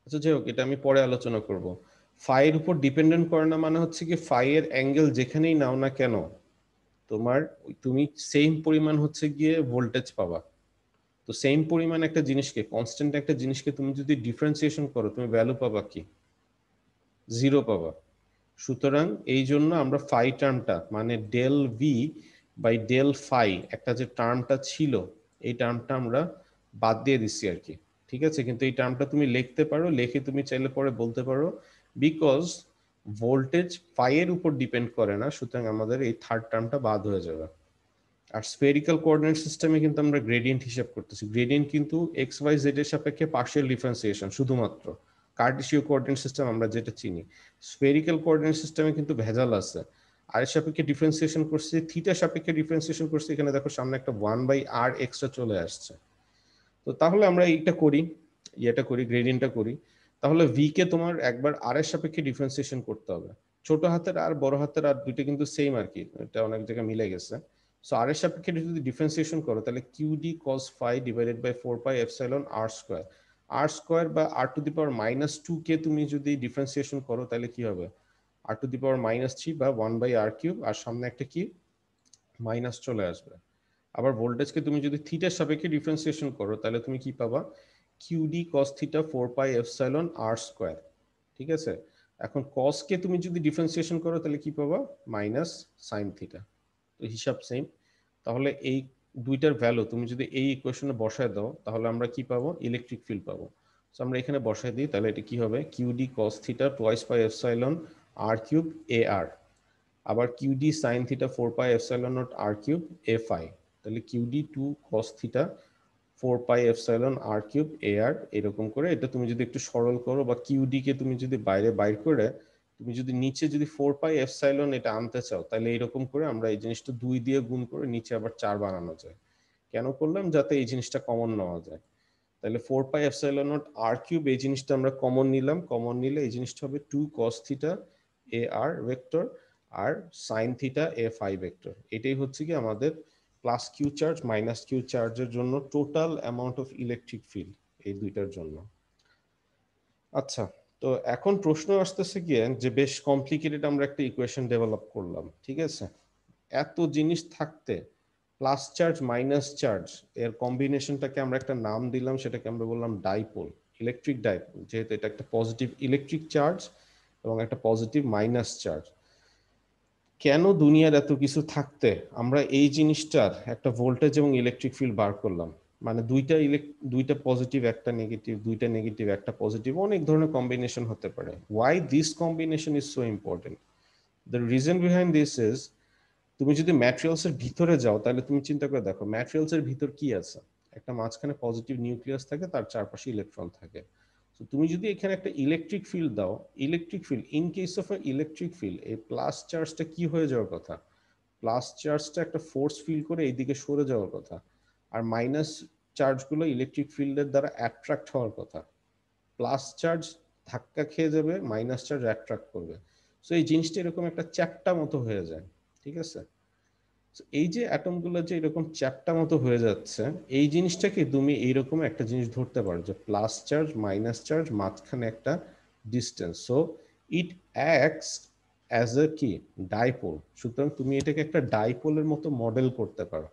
আচ্ছা যাই হোক, এটা আমি পরে আলোচনা করব। ফাইয়ের উপর ডিপেন্ডেন্ট করে না মানে হচ্ছে কি ফাইয়ের অ্যাঙ্গেল যেখানেই নাও না কেন তুমি সেম পরিমাণ হচ্ছে গিয়ে ভোল্টেজ পাবা। তো সেম পরিমাণ একটা জিনিসকে, কনস্ট্যান্ট একটা জিনিসকে তুমি যদি ডিফারেন্সিয়েশন করো তুমি ভ্যালু পাবা কি? 0 পাবা। সুতরাং এই জন্য আমরা ফাই টার্মটা মানে del V by del phi একটা যে টার্মটা ছিল এই টার্মটা আমরা বাদ দিয়ে দিচ্ছি আর কি, ঠিক আছে। কিন্তু এই টার্মটা তুমি লিখতে পারো, লিখে তুমি চাইলে পরে বলতে পারো বিকজ ভোল্টেজ ফাই এর উপর ডিপেন্ড করে না, সুতরাং আমাদের এই থার্ড টার্মটা বাদ হয়ে যাবে। আর স্ফেরিক্যাল কোঅর্ডিনেট সিস্টেমে কিন্তু আমরা গ্রেডিয়েন্ট হিসাব করতেছি। গ্রেডিয়েন্ট কিন্তু এক্স ওয়াই জেড এর সাপেক্ষে পার্শিয়াল ডিফারেন্সিয়েশন শুধুমাত্র। কার্টেসীয় কোঅর্ডিনেট সিস্টেম আমরা যেটা চিনি, স্ফেরিক্যাল কোঅর্ডিনেট সিস্টেমে কিন্তু ভেজাল আছে। আর এর সাপেক্ষে ডিফারেন্সিয়েশন করছি, থিটার সাপেক্ষে ডিফারেন্সিয়েশন করছি, এখানে দেখো সামনে একটা 1/r এক্সট্রা চলে আসছে। তো তাহলে আমরা এইটা করি, গ্রেডিয়েন্টটা করি। তাহলে ভি কে তোমার একবার আর এর সাপেক্ষে ডিফারেন্সিয়েশন করতে হবে। ছোট হাতের আর বড় হাতের আর দুইটা কিন্তু সেম আর কি, এটা অনেক জায়গায় মিলে গেছে। সো আর এর সাপেক্ষে যদি ডিফারেন্সিয়েশন করো তাহলে Q D cos phi divided by 4 pi epsilon R square বা r টু দি পাওয়ার -2 কে তুমি যদি ডিফারেন্সিয়েশন করো তাহলে কি হবে, r টু দি পাওয়ার -3 বা 1/r কিউব, আর সামনে একটা কি মাইনাস চলে আসবে। আবার ভোল্টেজকে তুমি যদি থিটার সাপেক্ষে ডিফারেন্সিয়েশন করো তাহলে তুমি কি পাবা, Q D cos theta 4 pi epsilon R square, ঠিক আছে। এখন কস কে তুমি যদি ডিফারেন্সিয়েশন করো তাহলে কি পাবা, মাইনাস সাইন থিটা। তো হিসাব সেম। তাহলে এই দুইটার ভ্যালু তুমি যদি এই ইকুয়েশনে বসায় দাও তাহলে আমরা কি পাবো, ইলেকট্রিক ফিল্ড পাবো। সো আমরা এখানে বসায় দিই, তাহলে এটা কি হবে, Q D cos theta twice pi epsilon R cube A R, আবার Q D sine theta 4 pi epsilon naught R cube A phi. তাহলে Q D 2 cos theta 4 pi epsilon R cube A R, এরকম করে এটা তুমি যদি একটু সরল করো বা কিউডি কে তুমি যদি বাইর করে তুমি যদি নিচে যদি 4 পাই এপসাইলন এটা আনতে চাও তাহলে এরকম করে আমরা এই জিনিসটা 2 দিয়ে গুণ করে নিচে আবার 4 বানানো যায়। কেন করলাম, যাতে এই জিনিসটা কমন নেওয়া যায়। তাহলে 4 pi epsilon naught R cube এই জিনিসটা আমরা কমন নিলাম, কমন নিলে এই জিনিসটা হবে 2 cos theta e R vector আর sine theta e phi vector. এটাই হচ্ছে কি আমাদের plus Q charge minus Q চার্জের জন্য total amount of electric field এই দুইটার জন্য। আচ্ছা, তো এখন প্রশ্ন আসতেছে গিয়ে যে বেশ কমপ্লিকেটেড আমরা একটা ইকুয়েশন ডেভেলপ করলাম, ঠিক আছে। এত জিনিস থাকতে প্লাস চার্জ মাইনাস চার্জ এর কম্বিনেশনটাকে আমরা একটা নাম দিলাম, সেটাকে আমরা বললাম ডাইপোল, ইলেকট্রিক ডাইপোল, যেহেতু এটা একটা পজিটিভ ইলেকট্রিক চার্জ এবং একটা পজিটিভ মাইনাস চার্জ। কেন দুনিয়ার এত কিছু থাকতে আমরা এই জিনিসটার একটা ভোল্টেজ এবং ইলেকট্রিক ফিল্ড বার করলাম, মানে দুইটা পজিটিভ একটা নেগেটিভ, দুইটা নেগেটিভ একটা পজিটিভ, অনেক ধরনের কম্বিনেশন হতে পারে। Why this combination is so important? The reason behind this is, তুমি যদি ম্যাটেরিয়ালস এর ভিতরে যাও তাহলে তুমি চিন্তা করে দেখো ম্যাটেরিয়ালস এর ভিতর কি আছে, একটা মাঝখানে পজিটিভ নিউক্লিয়াস থাকে, তার চারপাশে ইলেকট্রন থাকে। তো তুমি যদি এখানে একটা ইলেকট্রিক ফিল্ড দাও, electric field in case of a electric field, এই প্লাস চার্জটা কি হয়ে যাওয়ার কথা, প্লাস চার্জটা একটা ফোর্স ফিল করে এইদিকে সরে যাওয়ার কথা, আর মাইনাস চার্জগুলো ইলেকট্রিক ফিল্ডের দ্বারা অ্যাট্রাক্ট হওয়ার কথা। প্লাস চার্জ ধাক্কা খেয়ে যাবে, মাইনাস চার্জ অ্যাট্রাক্ট করবে। সো এই জিনিসটা এরকম একটা চ্যাপ্টা মতো হয়ে যায়, ঠিক আছে? এই যে অ্যাটমগুলো যে এরকম চ্যাপ্টা মতো হয়ে যাচ্ছে, এই জিনিসটাকে তুমি এইরকম একটা জিনিস ধরতে পারো যে প্লাস চার্জ মাইনাস চার্জ মাঝখানে একটা distance, so it acts as a কি ডাইপোল। সুতরাং তুমি এটাকে একটা ডাইপোলের মতো মডেল করতে পারো।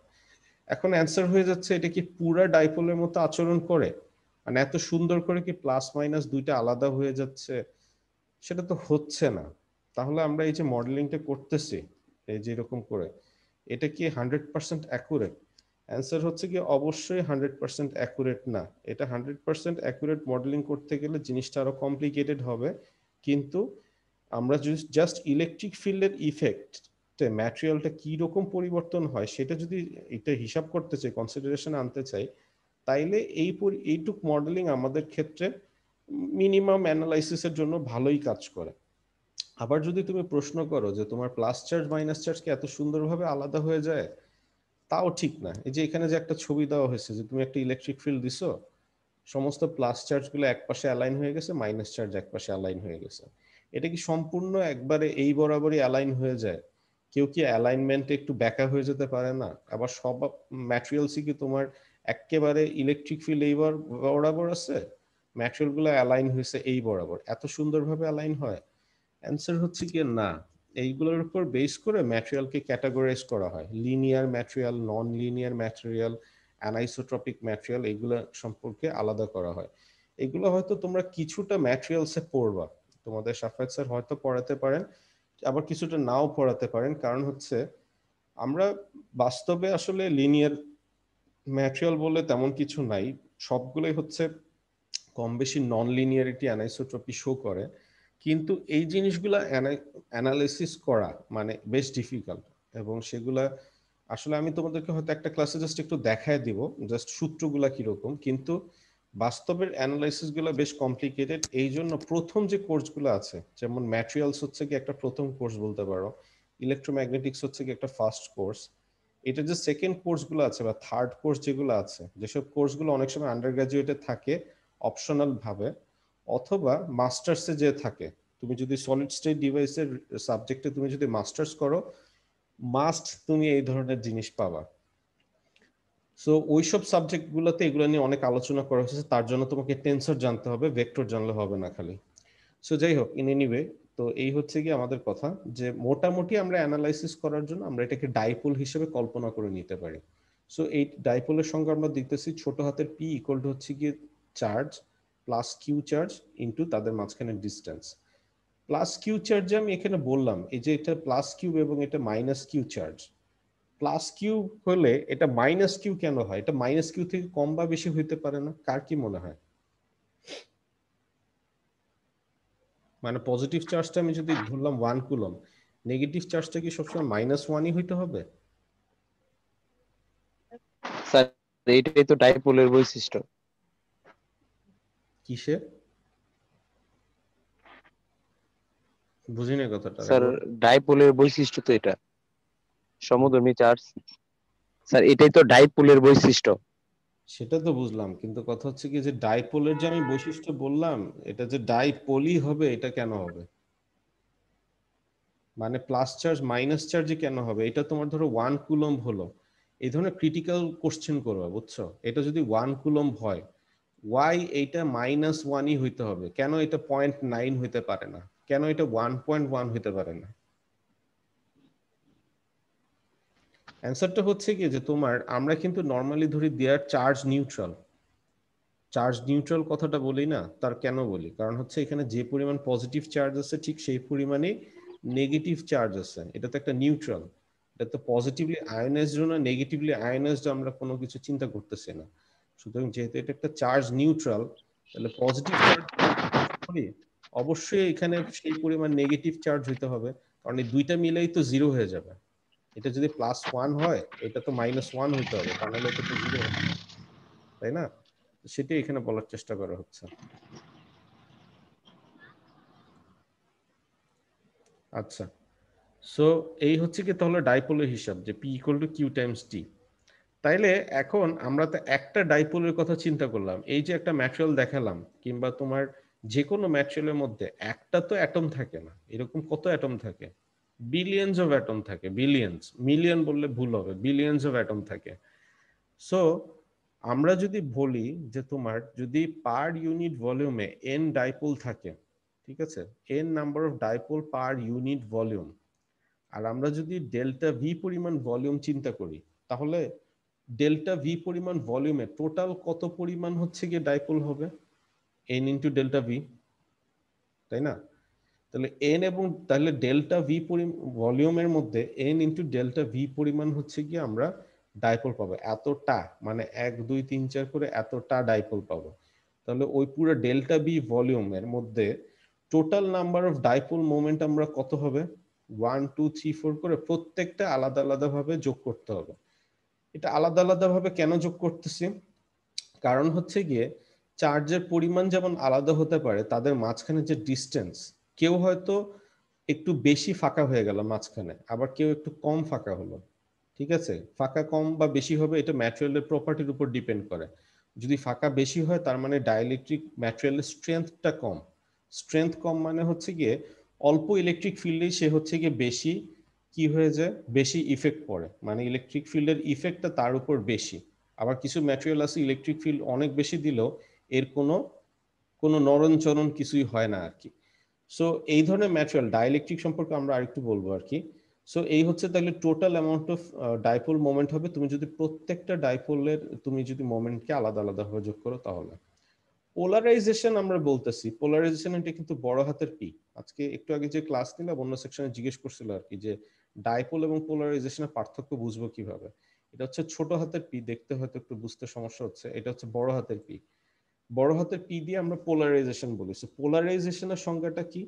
এখন অ্যান্সার হয়ে যাচ্ছে এটা কি পুরা ডাইপোলের মতো আচরণ করে, মানে এত সুন্দর করে কি প্লাস মাইনাস দুইটা আলাদা হয়ে যাচ্ছে? সেটা তো হচ্ছে না। তাহলে আমরা এই যে মডেলিংটা করতেছি এই যে এরকম করে, এটা কি 100% অ্যাকুরেট? অ্যান্সার হচ্ছে কি অবশ্যই 100% অ্যাকুরেট না। এটা 100% অ্যাকুরেট মডেলিং করতে গেলে জিনিসটা আরো কমপ্লিকেটেড হবে। কিন্তু আমরা জাস্ট ইলেকট্রিক ফিল্ডের ইফেক্টে ম্যাটেরিয়ালটা কি রকম পরিবর্তন হয় সেটা যদি এটা হিসাব করতে চাই, কনসিডারেশন আনতে চাই, তাইলে এইটুক মডেলিং আমাদের ক্ষেত্রে মিনিমাম অ্যানালাইসিসের জন্য ভালোই কাজ করে। আবার যদি তুমি প্রশ্ন করো যে তোমার প্লাস চার্জ মাইনাস চার্জ কি এত সুন্দরভাবে আলাদা হয়ে যায়, তাও ঠিক না। এই যে এখানে যে একটা ছবি দেওয়া হয়েছে যে তুমি একটা ইলেকট্রিক ফিল্ড দিছো, সমস্ত প্লাস চার্জ গুলো এক পাশে অ্যালাইন হয়ে গেছে, মাইনাস চার্জ এক পাশে অ্যালাইন হয়ে গেছে। এটা কি সম্পূর্ণ একবারে এই বরাবরই অ্যালাইন হয়ে যায়? কেউ কি অ্যালাইনমেন্টে একটু ব্যাকা হয়ে যেতে পারে না? আবার সব ম্যাটেরিয়ালসই কি তোমার একেবারে ইলেকট্রিক ফিল্ড এই বরাবর আছে? ম্যাটেরিয়াল গুলো অ্যালাইন হয়েছে এই বরাবর, এত সুন্দরভাবে অ্যালাইন হয়? অ্যান্সার হচ্ছে কি না। এইগুলোর উপর বেস করে ম্যাটেরিয়ালকে ক্যাটাগরাইজ করা হয়, linear material, non linear material, anisotropic material, এগুলো সম্পর্কে আলাদা করা হয়। এগুলো হয়তো তোমরা কিছুটা ম্যাটেরিয়ালসে পড়বা, তোমাদের সাফায়েত স্যার হয়তো পড়াতে পারেন, আবার কিছুটা নাও পড়াতে পারেন। কারণ হচ্ছে আমরা বাস্তবে আসলে লিনিয়ার ম্যাটেরিয়াল বলে তেমন কিছু নাই, সবগুলোই হচ্ছে কম বেশি নন লিনিয়ারিটি অ্যানাইসোট্রপি শো করে। কিন্তু এই জিনিসগুলা অ্যানালাইসিস করা মানে বেশ ডিফিকাল্ট, এবং সেগুলা আসলে আমি তোমাদেরকে হয়তো একটা ক্লাসে জাস্ট একটু দেখায় দিব জাস্ট সূত্রগুলা কিরকম, কিন্তু বাস্তবের অ্যানালাইসিস গুলো বেশ কমপ্লিকেটেড। এই জন্য প্রথম যে কোর্সগুলো আছে, যেমন ম্যাটেরিয়ালস হচ্ছে কি একটা প্রথম কোর্স বলতে পারো, ইলেকট্রোম্যাগনেটিক্স হচ্ছে কি একটা ফার্স্ট কোর্স, এটা যে সেকেন্ড কোর্সগুলো আছে বা থার্ড কোর্স যেগুলো আছে, যেসব কোর্সগুলো অনেক সময় আন্ডার গ্রাজুয়েটে থাকে অপশনাল ভাবে, অথবা মাস্টার্সে যে থাকে, তুমি যদি সলিড স্টেট ডিভাইসের সাবজেক্টে তুমি যদি মাস্টার্স করো, মাস্ট তুমি এই ধরনের জিনিস পাবা। সো ওইসব সাবজেক্ট গুলোতে এগুলো নিয়ে অনেক আলোচনা করা হয়েছে, তার জন্য তোমাকে টেন্সর জানতে হবে, ভেক্টর জানলে হবে না খালি। সো যাই হোক, ইন এনিওয়ে, তো এই হচ্ছে কি আমাদের কথা, যে মোটামুটি আমরা অ্যানালাইসিস করার জন্য আমরা এটাকে ডাইপোল হিসেবে কল্পনা করে নিতে পারি। সো এই ডাইপোলের সঙ্গে আমরা দেখতেছি ছোট হাতের পি ইকুয়াল টু হচ্ছে কি charge plus Q charge into তাদের মাঝখানে ডিস্টেন্স। প্লাস কিউ চার্জ আমি এখানে বললাম এই যে এটা প্লাস কিউ এবং এটা minus Q charge. Plus Q হলে এটা মাইনাস কিউ কেন হয়? এটা মাইনাস কিউ থেকে কম বা বেশি হইতে পারে না? কার কি মনে হয়? মানে পজিটিভ চার্জটা আমি যদি ধরলাম 1 কুলম, নেগেটিভ চার্জটা কি সবসময় -1ই হইতে হবে? স্যার এইটাই তো ডাইপোলের বৈশিষ্ট্য। কিসে? বুঝি না কথাটা। স্যার ডাইপোলের বৈশিষ্ট্য তো এটা, সমধর্মী চার্জ। স্যার এটাই তো ডাইপোলের বৈশিষ্ট্য। সেটা তো বুঝলাম, কিন্তু কথা হচ্ছে কি যে ডাইপোলের যে আমি বৈশিষ্ট্য বললাম, এটা যে ডাইপোলই হবে এটা কেন হবে? মানে প্লাস চার্জ মাইনাস চার্জে কেন হবে? এটা তোমার ধরো 1 কুলম্ব হলো, এই ধরনের ক্রিটিক্যাল কোশ্চেন করবা, বুঝছো? এটা যদি 1 কুলম্ব হয়, ওয়াই এইটা -1ই হইতে হবে? কেন এটা 0.9 হইতে পারে না? কেন এটা 1.1 হইতে পারে না? অ্যান্সারটা হচ্ছে কি যে তোমার, আমরা কিন্তু নর্মালি ধরি দেয়ার চার্জ নিউট্রাল। চার্জ নিউট্রাল কথাটা বলি না, তার কেন বলি? কারণ হচ্ছে এখানে যে পরিমাণ পজিটিভ চার্জ আছে ঠিক সেই পরিমাণেই নেগেটিভ চার্জ আছে। এটা তো একটা নিউট্রাল, এটা তো পজিটিভলি আয়োনাইজড না নেগেটিভলি আয়োনাইজড আমরা কোনো কিছু চিন্তা করতেছি না। সুতরাং যেহেতু এটা একটা চার্জ নিউট্রাল, তাহলে পজিটিভ চার্জ করি অবশ্যই এখানে সেই পরিমাণ নেগেটিভ চার্জ হইতে হবে, কারণ এই দুইটা মিলেই তো জিরো হয়ে যাবে। এটা যদি +1 হয় এটা তো -1 হইতে হবে, তা নাহলে এটা তো জিরো হবে, তাই না? সেটাই এখানে বলার চেষ্টা করা হচ্ছে। আচ্ছা, সো এই হচ্ছে কি তাহলে ডাইপোলের হিসাব, যে P = Q × T। তাইলে এখন আমরা তো একটা ডাইপোলের কথা চিন্তা করলাম, এই যে একটা ম্যাটেরিয়াল দেখালাম, কিংবা তোমার যে কোনো ম্যাটেরিয়ালের মধ্যে একটা তো অ্যাটম থাকে না, এরকম কত অ্যাটম থাকে? বিলিয়নস অফ অ্যাটম থাকে, বিলিয়নস, মিলিয়ন বললে ভুল হবে, বিলিয়নস অফ অ্যাটম থাকে। সো আমরা যদি বলি যে তোমার যদি পার ইউনিট ভলিউমে এন ডাইপোল থাকে, ঠিক আছে, N number of dipole per unit volume, আর আমরা যদি ডেল্টা ভি পরিমাণ ভলিউম চিন্তা করি, তাহলে ডেল্টা ভি পরিমাণ ভলিউমে টোটাল কত পরিমাণ হচ্ছে গিয়ে ডাইপোল হবে? এন ইন্টু ডেল্টা ভি, তাই না? তাহলে এন এবং তাহলে ডেল্টা ভি ভলিউমের মধ্যে এন ইন্টু ডেল্টা ভি পরিমাণ হচ্ছে গিয়ে আমরা ডাইপোল পাবো, এতটা, মানে 1 2 3 4 করে এতটা ডাইপোল পাবো। তাহলে ওই পুরো ডেল্টা ভি ভলিউমের মধ্যে total number of dipole moment আমরা কত হবে? 1 2 3 4 করে প্রত্যেকটা আলাদা আলাদা ভাবে যোগ করতে হবে। এটা আলাদা আলাদা ভাবে কেন যোগ করতেছি? কারণ হচ্ছে গিয়ে চার্জের পরিমাণ যেমন আলাদা হতে পারে, তাদের মাঝখানে যে ডিস্টেন্স, কেউ হয়তো একটু বেশি ফাঁকা হয়ে গেল মাঝখানে, আবার কেউ একটু কম ফাঁকা হলো, ঠিক আছে? ফাঁকা কম বা বেশি হবে এটা ম্যাটেরিয়ালের প্রপার্টির উপর ডিপেন্ড করে। যদি ফাঁকা বেশি হয় তার মানে ডাইইলেকট্রিক ম্যাটেরিয়ালের স্ট্রেংথটা কম। স্ট্রেংথ কম মানে হচ্ছে গিয়ে অল্প ইলেকট্রিক ফিল্ডেই সে হচ্ছে গিয়ে বেশি কি হয়ে যায়, বেশি ইফেক্ট পড়ে, মানে ইলেকট্রিক ফিল্ডের ইফেক্টটা তার উপর বেশি। আবার কিছু ম্যাটেরিয়াল আছে ইলেকট্রিক ফিল্ড অনেক বেশি দিলেও এর কোনো কোনো নরণচরণ কিছুই হয় না আর কি। সো এই ধরনের ম্যাটেরিয়াল ডাইইলেকট্রিক সম্পর্কে আমরা আরেকটু বলবো আর কি। সো এই হচ্ছে তাহলে total amount of dipole moment হবে তুমি যদি প্রত্যেকটা ডাইপোলের তুমি যদি মোমেন্টকে আলাদা আলাদা ভাবে যোগ করো। তাহলে পোলারাইজেশন আমরা বলতেছি, পোলারাইজেশন এটা কিন্তু বড় হাতের পি। আজকে একটু আগে যে ক্লাস নিলাম অন্য সেকশনে জিজ্ঞেস করছিল আর কি যে ডাইপোল এবং পোলারাইজেশনের পার্থক্য বুঝবো কিভাবে। এটা হচ্ছে ছোট হাতের পি, দেখতে হয়তো একটু বুঝতে সমস্যা হচ্ছে, এটা হচ্ছে বড় হাতের পি। বড় হাতের পি দিয়ে আমরা পোলারাইজেশন বলি। সো পোলারাইজেশনের সংজ্ঞাটা কি?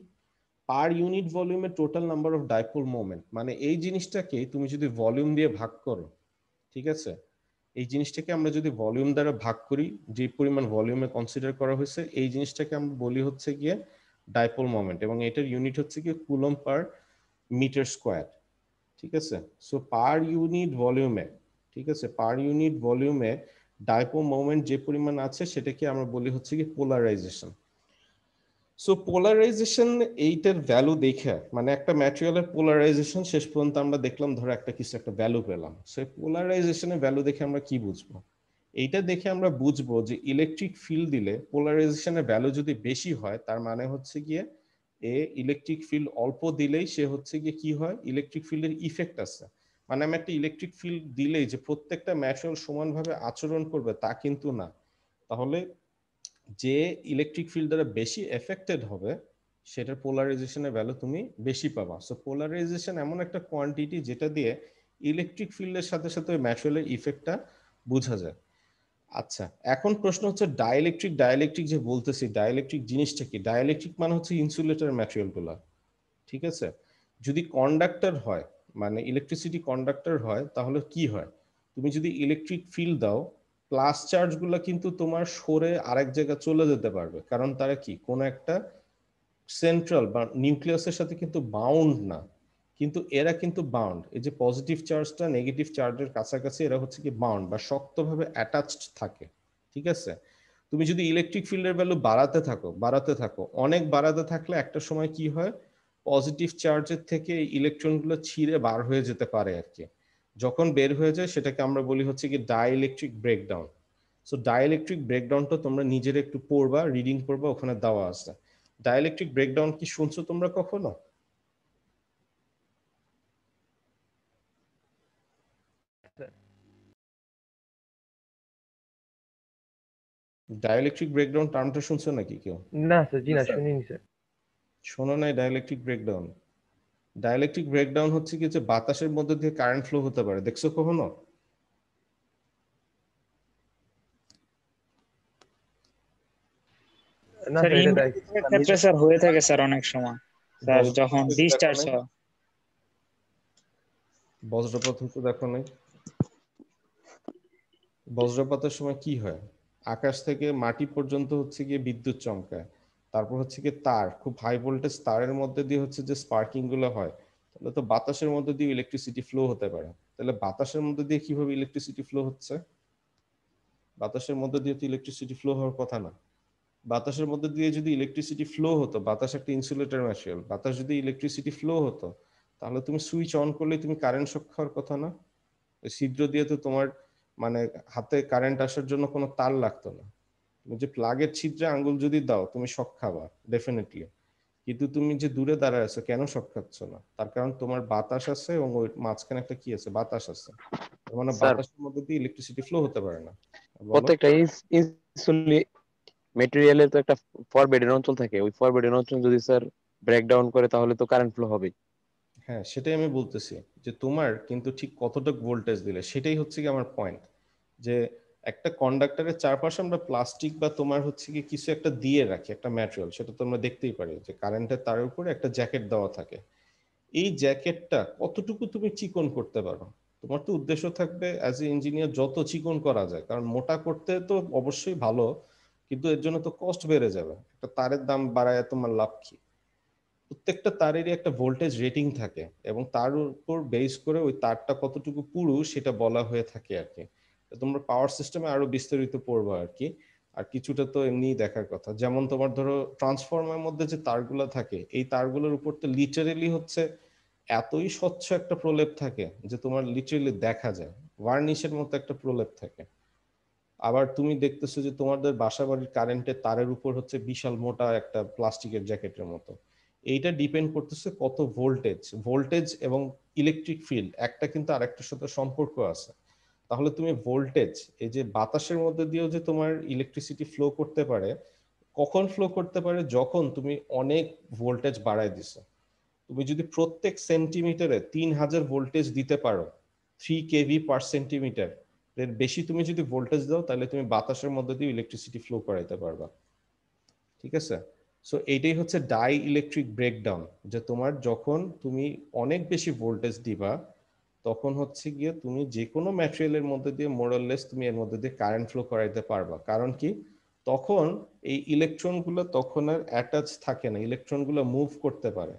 পার ইউনিট ভলিউমে total number of dipole moment, মানে এই জিনিসটাকে তুমি যদি ভলিউম দিয়ে ভাগ করো, ঠিক আছে, এই জিনিসটাকে আমরা যদি ভলিউম দ্বারা ভাগ করি, যে পরিমাণ ভলিউমে কনসিডার করা হয়েছে, এই জিনিসটাকে আমরা বলি হচ্ছে গিয়ে ডাইপোল মোমেন্ট, এবং এটার ইউনিট হচ্ছে গিয়ে কুলম পার মিটার স্কোয়ার, ঠিক আছে? সো পার ইউনিট ভলিউমে, ঠিক আছে, পার ইউনিট ভলিউমে ডাইপোল মোমেন্ট যে পরিমাণ আছে সেটাকে আমরা বলি হচ্ছে কি পোলারাইজেশন। সো পোলারাইজেশন এইটার ভ্যালু দেখে, মানে একটা ম্যাটেরিয়ালের পোলারাইজেশন শেষ পর্যন্ত আমরা দেখলাম ধরো একটা কিছু একটা ভ্যালু পেলাম, সো পোলারাইজেশনের ভ্যালু দেখে আমরা কি বুঝবো? এইটা দেখে আমরা বুঝবো যে ইলেকট্রিক ফিল্ড দিলে পোলারাইজেশনের ভ্যালু যদি বেশি হয় তার মানে হচ্ছে গিয়ে ইলেকট্রিক ফিল্ড অল্প দিলেই সে হচ্ছে গিয়ে কি হয়, ইলেকট্রিক ফিল্ডের ইফেক্ট আছে। মানে আমি একটা ইলেকট্রিক ফিল্ড দিলেই যে প্রত্যেকটা ম্যাটেরিয়াল সমানভাবে আচরণ করবে তা কিন্তু না। তাহলে যে ইলেকট্রিক ফিল্ড দ্বারা বেশি এফেক্টেড হবে সেটার পোলারাইজেশনের ভ্যালু তুমি বেশি পাবা। সো পোলারাইজেশন এমন একটা কোয়ান্টিটি যেটা দিয়ে ইলেকট্রিক ফিল্ডের সাথে সাথে ওই ম্যাটেরিয়ালের ইফেক্টটা বোঝা যায়। আচ্ছা, এখন প্রশ্ন হচ্ছে ডাইইলেকট্রিক, ডাইইলেকট্রিক যে বলতেছি, ডাইইলেকট্রিক জিনিসটা কি? ডাইইলেকট্রিক মানে হচ্ছে ইনসুলেটর ম্যাটেরিয়ালগুলো, ঠিক আছে? যদি কন্ডাক্টর হয়, মানে ইলেকট্রিসিটি কন্ডাক্টর হয়, তাহলে কি হয়? তুমি যদি ইলেকট্রিক ফিল্ড দাও, প্লাস চার্জগুলো কিন্তু তোমার সরে আরেক জায়গায় চলে যেতে পারবে, কারণ তারা কি কোনো একটা সেন্ট্রাল বা নিউক্লিয়াসের সাথে কিন্তু বাউন্ড না, কিন্তু এরা কিন্তু বাউন্ড। এই যে পজিটিভ চার্জটা নেগেটিভ চার্জের কাছাকাছি, এরা হচ্ছে কি বাউন্ড বা শক্তভাবে অ্যাটাচড থাকে, ঠিক আছে? তুমি যদি ইলেকট্রিক ফিল্ডের ভ্যালু বাড়াতে থাকো বাড়াতে থাকো, অনেক বাড়াতে থাকলে একটা সময় কি হয়, পজিটিভ চার্জের থেকে ইলেকট্রনগুলো ছিঁড়ে বার হয়ে যেতে পারে আর কি। যখন বের হয়ে যায় সেটাকে আমরা বলি হচ্ছে কি ডাইইলেকট্রিক ব্রেকডাউন। সো ডাইইলেকট্রিক ব্রেকডাউনটা তোমরা নিজের একটু পড়বা, রিডিং পড়বা, ওখানে দেওয়া আছে। ডাইইলেকট্রিক ব্রেকডাউন কি শুনছো তোমরা কখনো? ডাইইলেকট্রিক ব্রেকডাউন টার্মটা শুনছো নাকি কেউ? না স্যার, জি না, শুনিনি স্যার। শোনো নাই ডাইইলেকট্রিক ব্রেকডাউন? ডাইইলেকট্রিক ব্রেকডাউন হচ্ছে কি যে বাতাসের মধ্যে দিয়ে কারেন্ট ফ্লো হতে পারে, দেখছো কখনো? না স্যার স্যার, এটা ইন্ডাকটরের ক্ষেত্রে স্যার হয়ে থাকে স্যার অনেক সময়, স্যার যখন ডিসচার্জ হয়। বজ্রপাত হতে দেখো নাই? বজ্রপাতের সময় কি হয়, আকাশ থেকে মাটি পর্যন্ত হচ্ছে গিয়ে বিদ্যুৎ চমকায়, তারপর হচ্ছে গিয়ে তার খুব হাই ভোল্টেজ তারের মধ্যে দিয়ে হচ্ছে যে স্পার্কিং গুলো হয়, তাহলে তো বাতাসের মধ্যে দিয়ে ইলেকট্রিসিটি ফ্লো হতে পারে। তাহলে বাতাসের মধ্যে দিয়ে কিভাবে ইলেকট্রিসিটি ফ্লো হচ্ছে? বাতাসের মধ্যে দিয়ে তো ইলেকট্রিসিটি ফ্লো হওয়ার কথা না, বাতাসের মধ্যে দিয়ে যদি ইলেকট্রিসিটি ফ্লো হতো, বাতাস একটা ইনসুলেটর ম্যাটেরিয়াল, বাতাস যদি ইলেকট্রিসিটি ফ্লো হতো তাহলে তুমি সুইচ অন করলেই তুমি কারেন্ট শক খাওয়ার কথা না? ওই ছিদ্র দিয়ে তো তোমার মানে হাতে কারেন্ট আসার জন্য কোনো তার লাগতো না। তুমি যে প্লাগের ছিদ্রে আঙ্গুল যদি দাও তুমি শক খাবা ডেফিনেটলি, কিন্তু তুমি যে দূরে দাঁড়ায় আছো কেন শক খাচ্ছ না? তার কারণ তোমার বাতাস আছে এবং ওই মাঝখানে একটা কি আছে, বাতাস আছে, তার মানে স্যার বাতাসের মধ্যে দিয়ে ইলেকট্রিসিটি ফ্লো হতে পারে না। বলো। প্রত্যেকটা মেটেরিয়ালের তো একটা ফরবিডেন অঞ্চল থাকে, ওই ফরবিডেন অঞ্চল যদি স্যার ব্রেকডাউন করে তাহলে তো কারেন্ট ফ্লো হবে। হ্যাঁ, সেটাই আমি বলতেছি যে তোমার কিন্তু ঠিক কতটুকু ভোল্টেজ দিলে, সেটাই হচ্ছে কি আমার পয়েন্ট, যে একটা কন্ডাক্টরের চারপাশে আমরা প্লাস্টিক বা তোমার হচ্ছে কি কিছু একটা দিয়ে রাখি, একটা ম্যাটেরিয়াল, সেটা তো আমরা দেখতেই পারি যে কারেন্টের তারের উপরে একটা জ্যাকেট দেওয়া থাকে। এই জ্যাকেটটা কতটুকু তুমি চিকন করতে পারো? তোমার তো উদ্দেশ্য থাকবে অ্যাজ এ ইঞ্জিনিয়ার যত চিকন করা যায়, কারণ মোটা করতে তো অবশ্যই ভালো, কিন্তু এর জন্য তো কস্ট বেড়ে যাবে, একটা তারের দাম বাড়ায় তোমার লাভ কি? প্রত্যেকটা তারেরই একটা ভোল্টেজ রেটিং থাকে এবং তার উপর বেস করে ওই তারটা কতটুকু পুরু সেটা বলা হয়ে থাকে আর কি। তো তোমরা পাওয়ার সিস্টেমে আরো বিস্তারিত পড়বা আর কি। আর কিছুটা তো এমনি দেখার কথা, যেমন তোমার ধরো ট্রান্সফরমারের মধ্যে যে তারগুলো থাকে, এই তারগুলোর উপর তো লিটারেলি হচ্ছে এতই স্বচ্ছ একটা প্রলেপ থাকে যে তোমার লিটারেলি দেখা যায়, ভার্নিশের মতো একটা প্রলেপ থাকে। আবার তুমি দেখতেছো যে তোমাদের বাসা বাড়ির কারেন্টের তারের উপর হচ্ছে বিশাল মোটা একটা প্লাস্টিকের জ্যাকেটের মতো। এইটা ডিপেন্ড করতেছে কত ভোল্টেজ, ভোল্টেজ এবং ইলেকট্রিক ফিল্ড একটা কিন্তু আরেকটার সাথে সম্পর্ক আছে। তাহলে তুমি ভোল্টেজ, এই যে বাতাসের মধ্যে দিয়েও যে তোমার ইলেকট্রিসিটি ফ্লো করতে পারে, কখন ফ্লো করতে পারে? যখন তুমি অনেক ভোল্টেজ বাড়ায় দিছো। তুমি যদি প্রত্যেক সেন্টিমিটারে 3000 ভোল্টেজ দিতে পারো, 3 kV/সেন্টিমিটার, এর বেশি তুমি যদি ভোল্টেজ দাও তাহলে তুমি বাতাসের মধ্যে দিয়ে ইলেকট্রিসিটি ফ্লো করাইতে পারবা। ঠিক আছে? সো এইটাই হচ্ছে ডাই ইলেকট্রিক ব্রেকডাউন, যে তোমার যখন তুমি অনেক বেশি ভোল্টেজ দিবা তখন হচ্ছে গিয়ে তুমি যে কোনো ম্যাটেরিয়ালের মধ্যে দিয়ে মোরলেস তুমি এর মধ্যে দিয়ে কারেন্ট ফ্লো করাইতে পারবা। কারণ কি? তখন এই ইলেকট্রনগুলো তখন আর অ্যাটাচ থাকে না, ইলেকট্রনগুলো মুভ করতে পারে।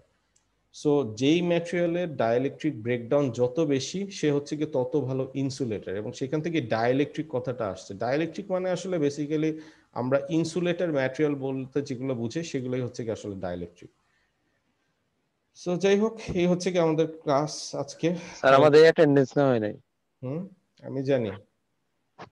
সো যেই ম্যাটেরিয়ালের ডাইইলেকট্রিক ব্রেকডাউন যত বেশি, সে হচ্ছে কি তত ভালো ইনসুলেটর, এবং সেখান থেকে ডাইইলেকট্রিক কথাটা আসছে। ডাইইলেকট্রিক মানে আসলে বেসিক্যালি আমরা ইনসুলেটর ম্যাটেরিয়াল বলতে যেগুলো বুঝি সেগুলোই হচ্ছে কি আসলে ডাইইলেকট্রিক। সো যাই হোক, এই হচ্ছে কি আমাদের ক্লাস আজকে। স্যার আমাদের অ্যাটেন্ডেন্স না হয় নাই। হুম, আমি জানি।